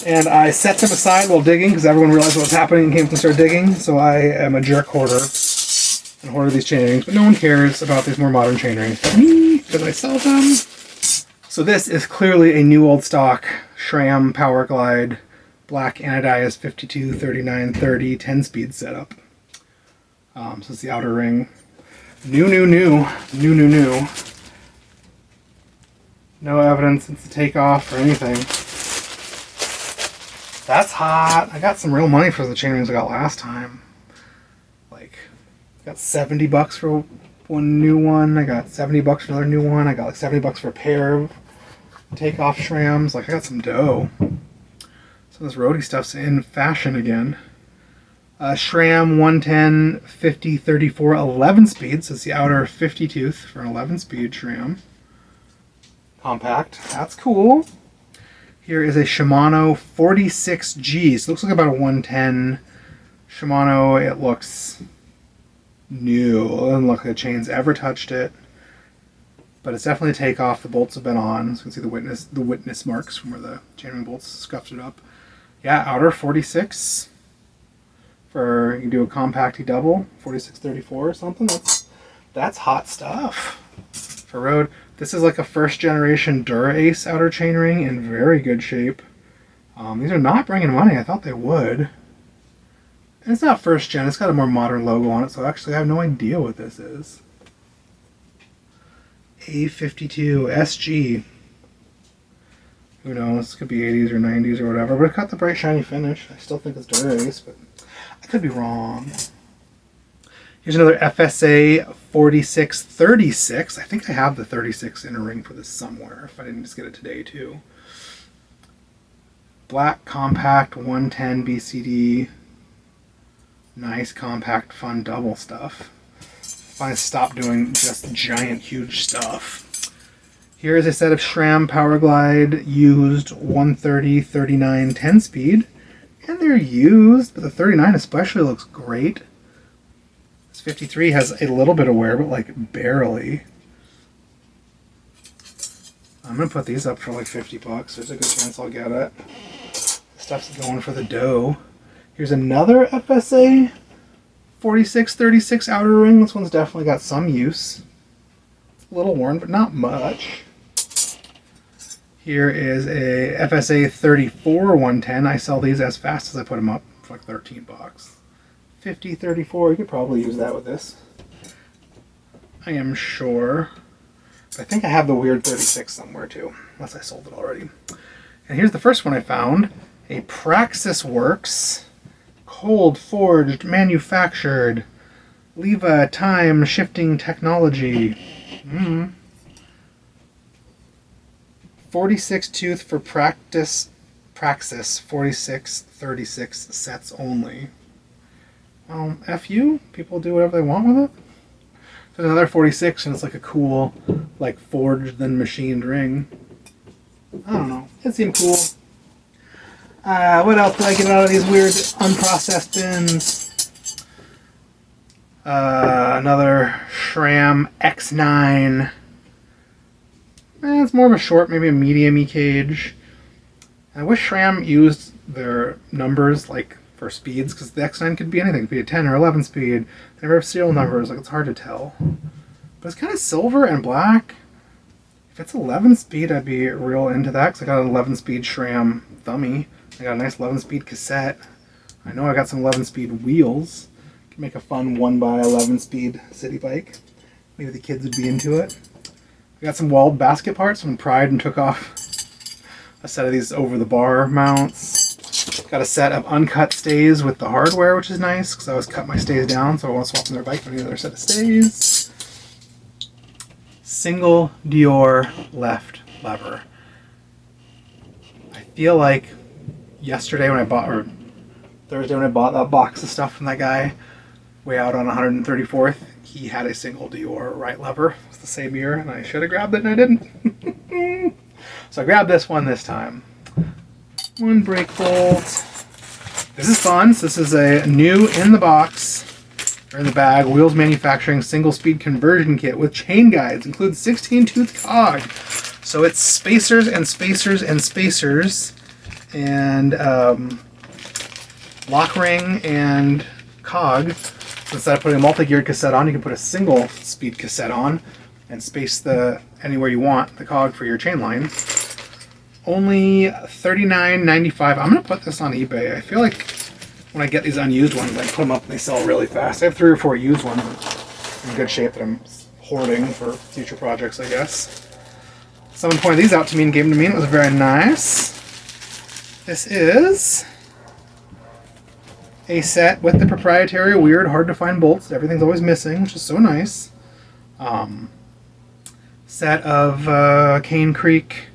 And I set them aside while digging, because everyone realized what was happening and came to start digging. So I am a jerk hoarder and hoarder these chain rings, but no one cares about these more modern chain rings but me, because I sell them. So this is clearly a new old stock SRAM Power Glide black anodized 52, 39, 30, 10-speed setup. So it's the outer ring. New. No evidence since the takeoff or anything. That's hot. I got some real money for the chain rings I got last time. Like, I got $70 for one new one. I got $70 for another new one. I got like $70 for a pair of takeoff SRAMs. Like, I got some dough. So this roadie stuff's in fashion again. SRAM 110 50 34 11 speed. So it's the outer 50 tooth for an 11 speed SRAM. Compact. That's cool. Here is a Shimano 46G. So it looks like about a 110 Shimano. It looks new. It doesn't look like the chain's ever touched it. But it's definitely a takeoff. The bolts have been on. So you can see the witness marks from where the chainring bolts scuffed it up. Yeah, outer 46. For you can do a compacty double, 4634 or something. That's hot stuff for road. This is like a first generation Dura-Ace outer chainring in very good shape. These are not bringing money. I thought they would. And it's not first gen. It's got a more modern logo on it, so actually I have no idea what this is. A52 SG. Who knows? It could be 80s or 90s or whatever. But it's got the bright shiny finish. I still think it's Dura-Ace, but I could be wrong. Here's another FSA 4636. I think I have the 36 in a ring for this somewhere, if I didn't just get it today too. Black compact 110 BCD. Nice compact fun double stuff. Finally stopped doing just giant huge stuff. Here is a set of SRAM Power Glide used 130 39 10 speed. And they're used, but the 39 especially looks great. 53 has a little bit of wear, but like barely. I'm gonna put these up for like $50. There's a good chance I'll get it. This stuff's going for the dough. Here's another FSA 4636 outer ring. This one's definitely got some use. It's a little worn, but not much. Here is a FSA 34 110. I sell these as fast as I put them up for like $13. 50 34, you could probably use that with this. I am sure. But I think I have the weird 36 somewhere too, unless I sold it already. And here's the first one I found. A Praxis Works cold forged manufactured Leva time shifting technology. 46 tooth for practice Praxis 4636 sets only. F you. People do whatever they want with it. There's another 46 and it's like a cool, like forged then machined ring. I don't know. It seemed cool. What else did I get out of these weird unprocessed bins? Another Shram X9. It's more of a short, maybe a medium-y cage. I wish Shram used their numbers like for speeds, because the X9 could be anything. It could be a 10 or 11 speed. They never have serial numbers, like it's hard to tell. But it's kind of silver and black. If it's 11 speed, I'd be real into that, because I got an 11 speed Shram thummy. I got a nice 11 speed cassette. I know I got some 11 speed wheels. Can make a fun 1x11 speed city bike. Maybe the kids would be into it. I got some walled basket parts from Pride and took off a set of these over the bar mounts. Got a set of uncut stays with the hardware, which is nice, because I always cut my stays down, so I want to swap them their bike for another set of stays. Single Dior left lever. I feel like yesterday when I bought, or Thursday when I bought that box of stuff from that guy way out on 134th, he had a single Dior right lever. It's the same year, and I should have grabbed it and I didn't. So I grabbed this one this time. One brake bolt. This is fun. So this is a new in the box, or in the bag, Wheels Manufacturing single speed conversion kit with chain guides. Includes 16 tooth cog. So it's spacers and spacers and spacers, and lock ring and cog. So instead of putting a multi-geared cassette on, you can put a single speed cassette on and space the anywhere you want the cog for your chain line. Only $39.95. I'm going to put this on eBay. I feel like when I get these unused ones, I put them up and they sell really fast. I have 3 or 4 used ones in good shape that I'm hoarding for future projects, I guess. Someone pointed these out to me and gave them to me, and it was very nice. This is a set with the proprietary weird, hard to find bolts. Everything's always missing, which is so nice. Set of Cane Creek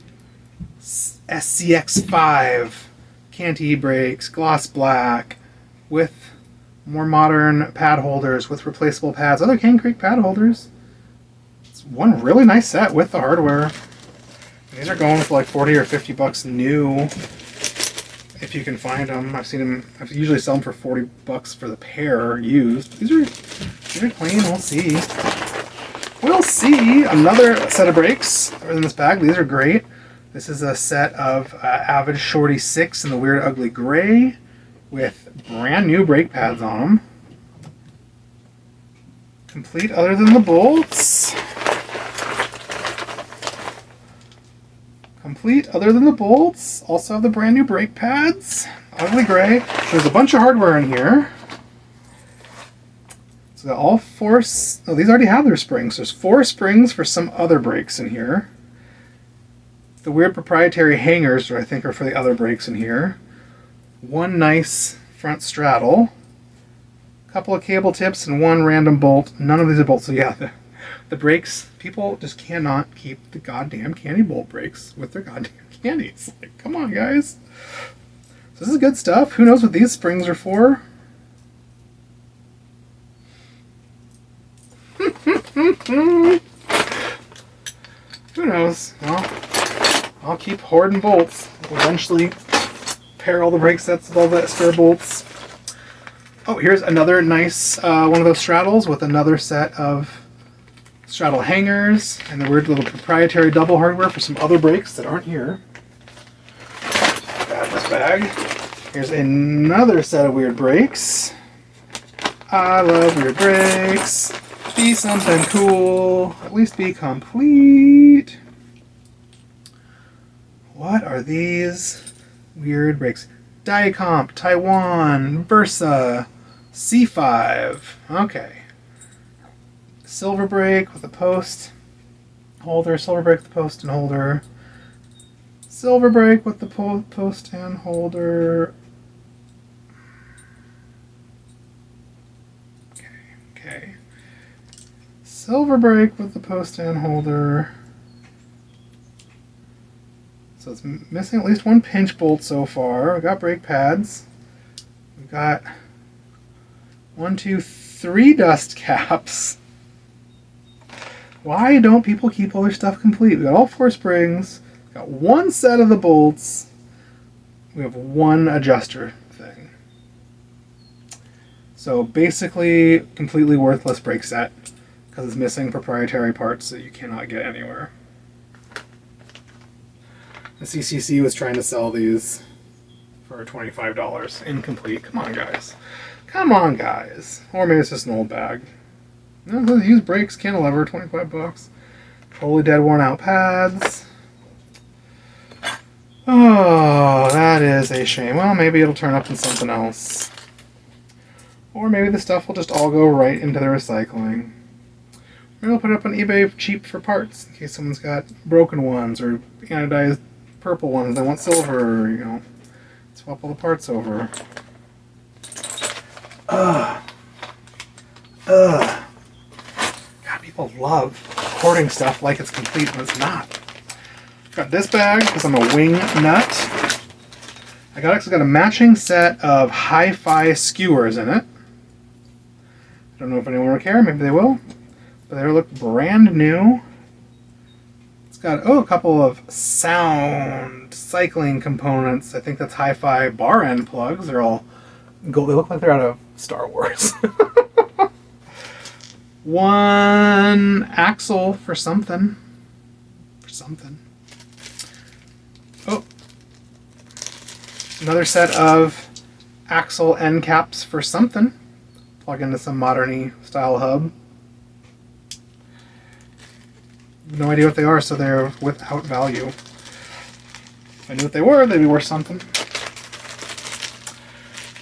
SCX5 Canty brakes, gloss black, with more modern pad holders with replaceable pads. Other Cane Creek pad holders. It's one really nice set with the hardware. These are going for like 40 or 50 bucks new, if you can find them. I've seen them. I usually sell them for 40 bucks for the pair used. These are clean. We'll see. We'll see. Another set of brakes are in this bag. These are great. This is a set of Avid Shorty 6 in the weird ugly gray with brand new brake pads on them. Complete other than the bolts. Complete other than the bolts. Also have the brand new brake pads. Ugly gray. There's a bunch of hardware in here. So all 4... Oh, these already have their springs. There's 4 springs for some other brakes in here. The weird proprietary hangers, I think, are for the other brakes in here. One nice front straddle. A couple of cable tips and one random bolt. None of these are bolts. So yeah, the brakes, people just cannot keep the goddamn candy bolt brakes with their goddamn candies. Like, come on, guys. So this is good stuff. Who knows what these springs are for? Who knows? Well, I'll keep hoarding bolts. Eventually pair all the brake sets with all the spare bolts. Oh, here's another nice one of those straddles with another set of straddle hangers and the weird little proprietary double hardware for some other brakes that aren't here. Grab this bag. Here's another set of weird brakes. I love weird brakes. Be something cool. At least be complete. What are these weird brakes? Diacomp, Taiwan, Versa, C5. Okay. Silver brake with a post holder, silver brake with the post and holder. Silver brake with the post and holder. Okay. Silver brake with the post and holder. So it's missing at least one pinch bolt so far. We got brake pads. We've got 1, 2, 3 dust caps. Why don't people keep all their stuff complete? We got all 4 springs. Got 1 set of the bolts. We have 1 adjuster thing. So basically, completely worthless brake set because it's missing proprietary parts that you cannot get anywhere. The CCC was trying to sell these for $25. Incomplete. Come on, guys. Come on, guys. Or maybe it's just an old bag. No, used brakes, cantilever, $25. Totally dead, worn out pads. Oh, that is a shame. Well, maybe it'll turn up in something else. Or maybe the stuff will just all go right into the recycling. Maybe I'll put it up on eBay cheap for parts in case someone's got broken ones or anodized purple ones. They want silver, you know. Swap all the parts over. God, people love hoarding stuff like it's complete when it's not. Got this bag because I'm a wing nut. I actually got a matching set of hi-fi skewers in it. I don't know if anyone will care, maybe they will. But they look brand new. It's got, a couple of sound cycling components. I think that's hi-fi bar end plugs. They're all gold. They look like they're out of Star Wars. 1 axle for something. Oh. Another set of axle end caps for something. Plug into some modern-y style hub. No idea what they are, so they're without value. If I knew what they were, they'd be worth something.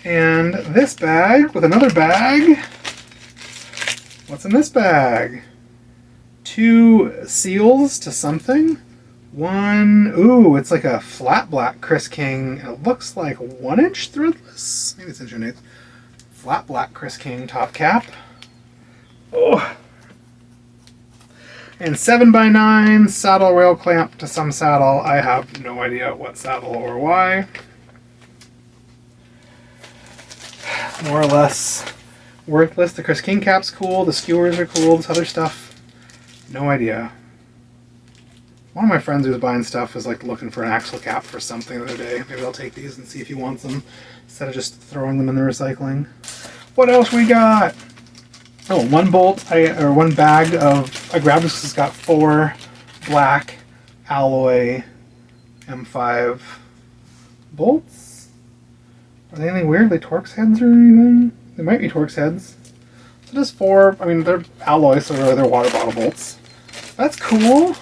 And this bag with another bag. What's in this bag? 2 seals to something. 1, it's like a flat black Chris King. It looks like 1-inch threadless. Maybe it's 1 1/8. Flat black Chris King top cap. Oh. And 7x9 saddle rail clamp to some saddle. I have no idea what saddle or why. More or less worthless. The Chris King cap's cool. The skewers are cool. This other stuff, no idea. One of my friends who was buying stuff was like looking for an axle cap for something the other day. Maybe I'll take these and see if he wants them instead of just throwing them in the recycling. What else we got? Oh, 1 bag of, I grabbed this because it's got 4 black alloy M5 bolts. Are they anything weird? Are they Torx heads or anything? They might be Torx heads. So just 4, they're alloy, so they're water bottle bolts. That's cool.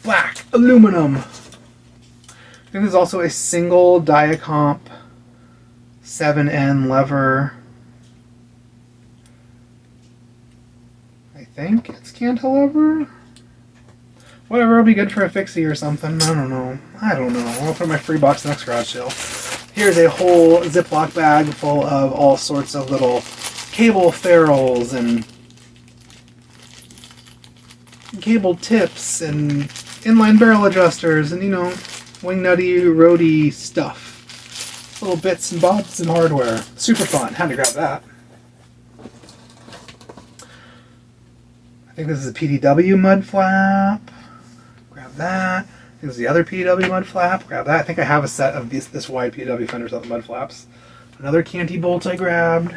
Black aluminum. I think there's also a single Diacomp 7N lever. I think it's cantilever. Whatever, it'll be good for a fixie or something. I don't know. I'll put my free box in the next garage sale. Here's a whole Ziploc bag full of all sorts of little cable ferrules and cable tips and inline barrel adjusters and, wing nutty, roady stuff. Little bits and bobs and hardware. Super fun. Had to grab that. I think this is a PDW mud flap. Grab that. I think this is the other PDW mud flap. Grab that. I think I have a set of this wide PDW fenders without the mud flaps. Another canty bolt I grabbed.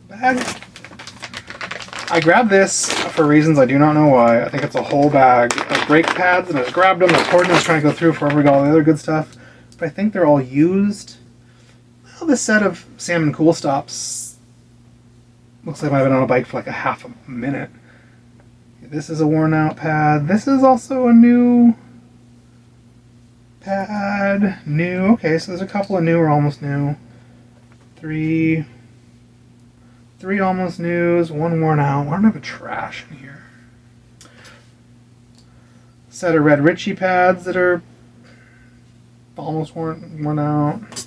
Bag. I grabbed this for reasons I do not know why. I think it's a whole bag of brake pads, and I just grabbed them. I was hoarding, I was trying to go through before we got all the other good stuff. But I think they're all used. Well, this set of Salmon Cool Stops looks like I might have been on a bike for like a half a minute. This is a worn out pad. This is also a new pad. New. Okay, so there's a couple of new or almost new. Three almost news, 1 worn out. Why don't I have a trash in here? Set of Red Ritchie pads that are almost worn out.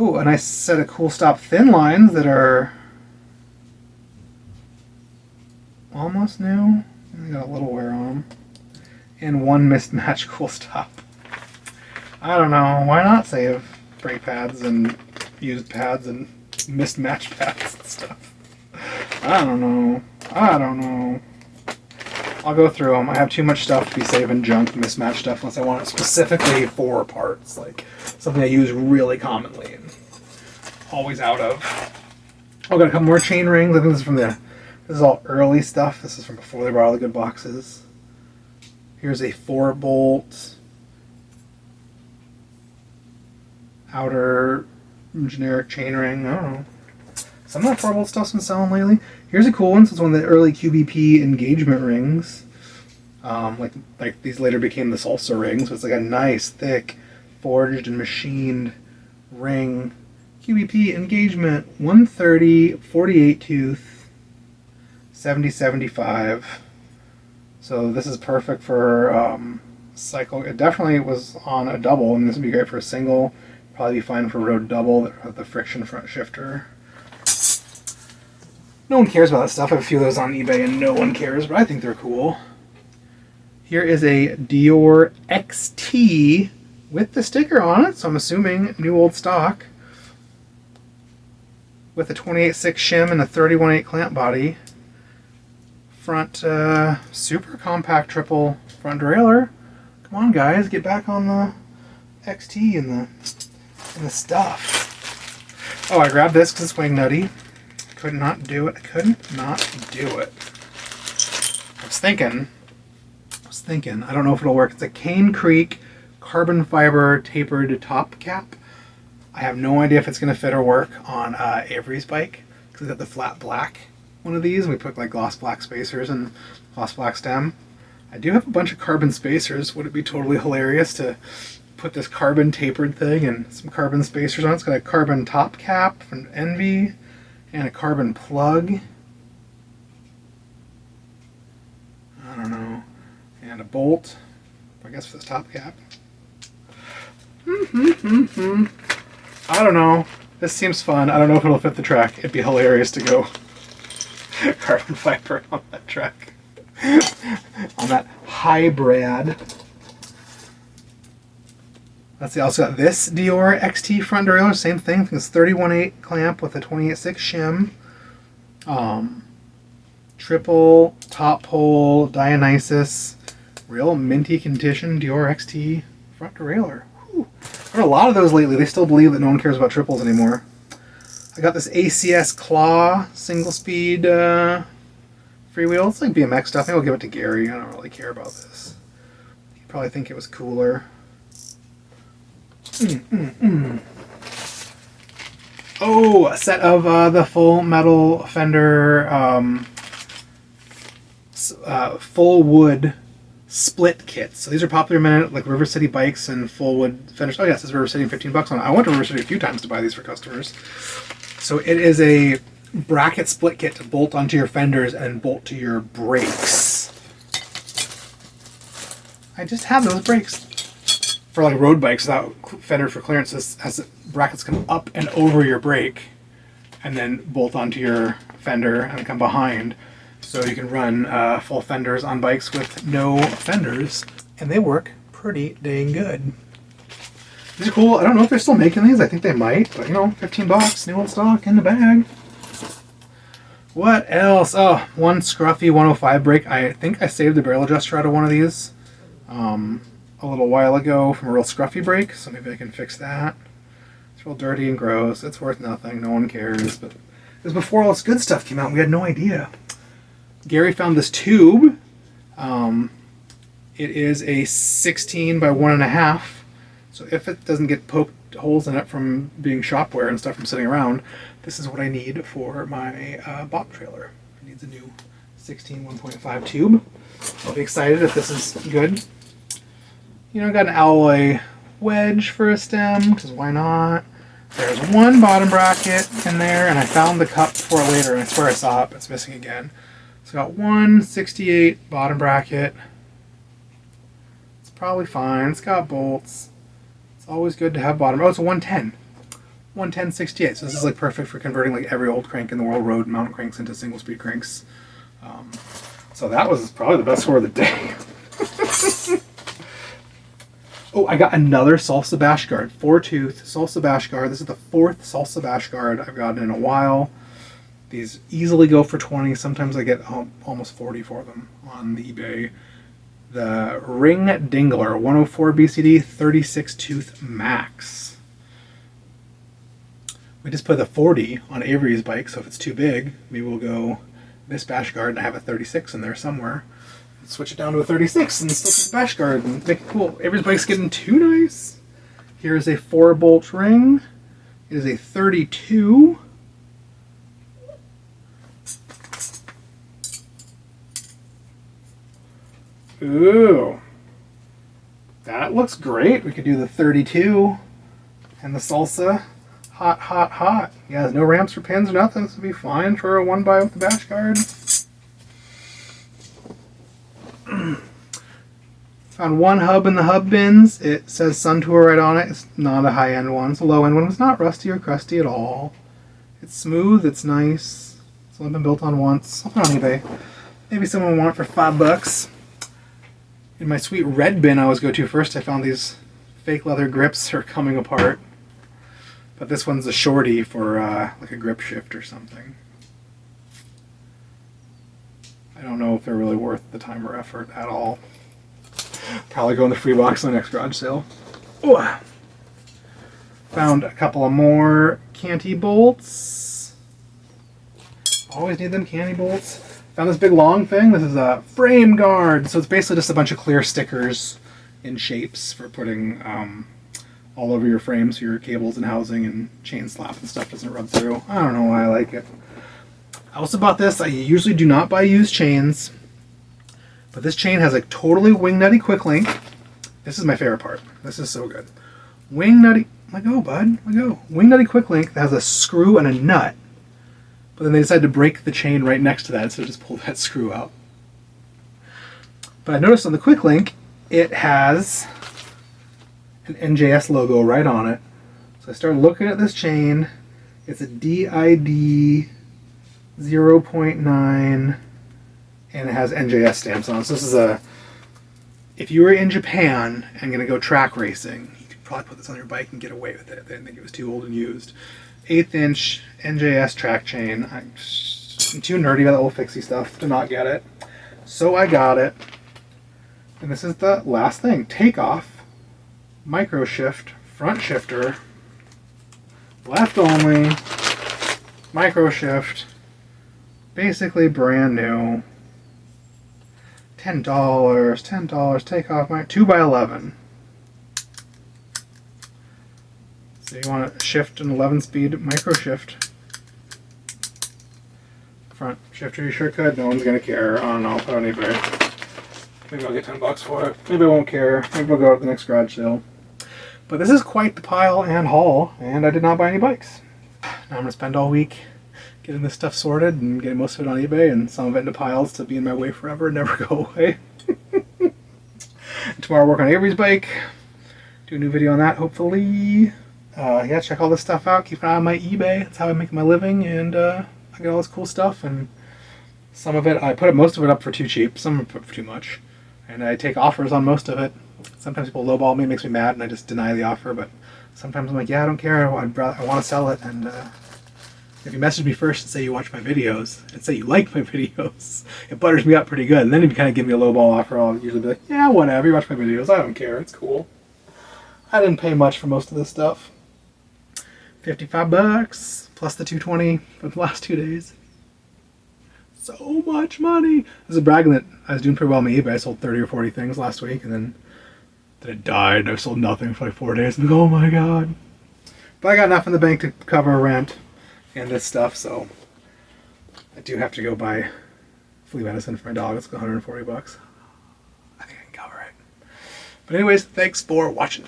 Ooh, a nice set of Cool Stop thin lines that are almost new. They got a little wear on them. And one mismatched cool stop. I don't know. Why not save brake pads and used pads and mismatched pads and stuff? I don't know. I'll go through them. I have too much stuff to be saving junk, mismatched stuff, unless I want it specifically for parts. Like something I use really commonly and always out of. Oh, got a couple more chain rings. I think this is all early stuff. This is from before they brought all the good boxes. Here's a 4-bolt outer generic chain ring. I don't know. Some of that 4-bolt stuff's been selling lately. Here's a cool one. So it's one of the early QBP engagement rings. Like these later became the salsa rings. So it's like a nice, thick, forged and machined ring. QBP engagement 130, 48 tooth, 70/75. So this is perfect for cycle. It definitely was on a double, and this would be great for a single. Probably be fine for road double that have the friction front shifter. No one cares about that stuff. I have a few of those on eBay and no one cares, but I think they're cool. Here is a Dior XT with the sticker on it, so I'm assuming new old stock. With a 28.6 shim and a 31.8 clamp body. Front super compact triple front derailleur. Come on guys, get back on the XT and the stuff. Oh, I grabbed this because it's weighing nutty. Could not do it. I couldn't not do it. I was thinking, I don't know if it'll work. It's a Cane Creek carbon fiber tapered top cap. I have no idea if it's going to fit or work on Avery's bike because we got the flat black one of these. We put like gloss black spacers and gloss black stem. I do have a bunch of carbon spacers. Would it be totally hilarious to put this carbon tapered thing and some carbon spacers on it? It's got a carbon top cap from Envy and a carbon plug. I don't know. And a bolt, I guess, for this top cap. I don't know. This seems fun. I don't know if it'll fit the track. It'd be hilarious to go carbon fiber on that track. On that hybrid. Let's see, I also got this Dior XT front derailleur. Same thing. I think it's 31.8 clamp with a 28.6 shim. Triple top pole Dionysus. Real minty condition Dior XT front derailleur. I've heard a lot of those lately. They still believe that no one cares about triples anymore. I got this ACS Claw single speed freewheel. It's like BMX stuff. Maybe I'll give it to Gary. I don't really care about this. He'd probably think it was cooler. Oh, a set of the full metal Fender full wood split kits. So these are popular minute, like River City bikes and full wood Fenders. Oh yes, this is River City, $15 on it. I went to River City a few times to buy these for customers. So it is a bracket split kit to bolt onto your fenders and bolt to your brakes. I just have those brakes for like road bikes without fender for clearance. This has brackets come up and over your brake and then bolt onto your fender and come behind. So you can run full fenders on bikes with no fenders, and they work pretty dang good. These are cool. I don't know if they're still making these. I think they might, but you know, $15, new old stock in the bag. What else? Oh, one scruffy 105 brake. I think I saved the barrel adjuster out of one of these a little while ago from a real scruffy brake, so maybe I can fix that. It's real dirty and gross. It's worth nothing. No one cares, but it was before all this good stuff came out. We had no idea. Gary found this tube. It is a 16 by 1.5. So if it doesn't get poked holes in it from being shopware and stuff from sitting around, this is what I need for my Bob trailer. It needs a new 16 1.5 tube. I'll be excited if this is good. You know, I got an alloy wedge for a stem, because why not? There's one bottom bracket in there, and I found the cup for it later, and I swear I saw it, but it's missing again. So I got 168 bottom bracket. It's probably fine. It's got bolts. It's always good to have bottom. Oh, it's a 110. 110 68. So this is like perfect for converting like every old crank in the world, road mount cranks into single speed cranks. So that was probably the best score of the day. Oh, I got another salsa bash guard, 4-tooth salsa bash guard. This is the 4th salsa bash guard I've gotten in a while. These easily go for 20. Sometimes I get almost 40 for them on the eBay. The Ring Dingler, 104 BCD, 36 tooth max. We just put the 40 on Avery's bike, so if it's too big, maybe we'll go this bash guard and I have a 36 in there somewhere. Switch it down to a 36 and still keep the bash guard and make it cool. Avery's bike's getting too nice. Here's a 4-bolt ring. It is a 32. Ooh. That looks great. We could do the 32 and the salsa. Hot, hot, hot. Yeah, there's no ramps or pins or nothing. This would be fine for a 1x with the bash guard. Found one hub in the hub bins. It says Thur right on it. It's not a high-end one. It's a low-end one. It's not rusty or crusty at all. It's smooth. It's nice. It's only been built on once. I'll put it on eBay. Maybe someone will want it for $5. In my sweet red bin I always go to first, I found these fake leather grips are coming apart. But this one's a shorty for like a grip shift or something. I don't know if they're really worth the time or effort at all. Probably go in the free box on the next garage sale. Ooh. Found a couple of more canty bolts. Always need them canty bolts. Found this big long thing. This is a frame guard. So it's basically just a bunch of clear stickers in shapes for putting all over your frames, your cables and housing and chain slap and stuff doesn't rub through. I don't know why I like it. I also bought this. I usually do not buy used chains. But this chain has a totally wing nutty quick link. This is my favorite part. This is so good. Wing nutty, let go, bud, let go. Wing nutty quick link that has a screw and a nut. But then they decided to break the chain right next to that, so just pull that screw out. But I noticed on the quick link, it has an NJS logo right on it. So I started looking at this chain. It's a DID 0.9. And it has NJS stamps on it. So this is a, if you were in Japan and going to go track racing, you could probably put this on your bike and get away with it. They didn't think it was too old and used. 1/8 inch NJS track chain. I'm too nerdy about the old fixie stuff to not get it. So I got it. And this is the last thing. Takeoff, micro shift, front shifter, left only, micro shift, basically brand new. $10, take off my 2x11. So you want to shift an 11-speed micro shift. Front shifter, you sure could. No one's going to care. I don't know. I'll put it on eBay. Maybe I'll get $10 for it. Maybe I won't care. Maybe we'll go to the next garage sale. But this is quite the pile and haul, and I did not buy any bikes. Now I'm going to spend all week getting this stuff sorted and getting most of it on eBay and some of it into piles to be in my way forever and never go away. Tomorrow I'll work on Avery's bike. Do a new video on that, hopefully. Yeah, check all this stuff out. Keep an eye on my eBay. That's how I make my living, and I get all this cool stuff. And some of it, I put most of it up for too cheap. Some I put for too much. And I take offers on most of it. Sometimes people lowball me, it makes me mad, and I just deny the offer. But sometimes I'm like, yeah, I don't care. I want to sell it. And if you message me first and say you watch my videos and say you like my videos, it butters me up pretty good. And then if you kind of give me a lowball offer, I'll usually be like, yeah, whatever, you watch my videos, I don't care, it's cool. I didn't pay much for most of this stuff. $55 plus the $220 for the last 2 days. So much money. This is bragging that I was doing pretty well on my eBay. I sold 30 or 40 things last week, and then it died, and I sold nothing for like 4 days. I'm like, oh my god. But I got enough in the bank to cover rent and this stuff, so I do have to go buy flea medicine for my dog. It's $140. I think I can cover it. But anyways, thanks for watching.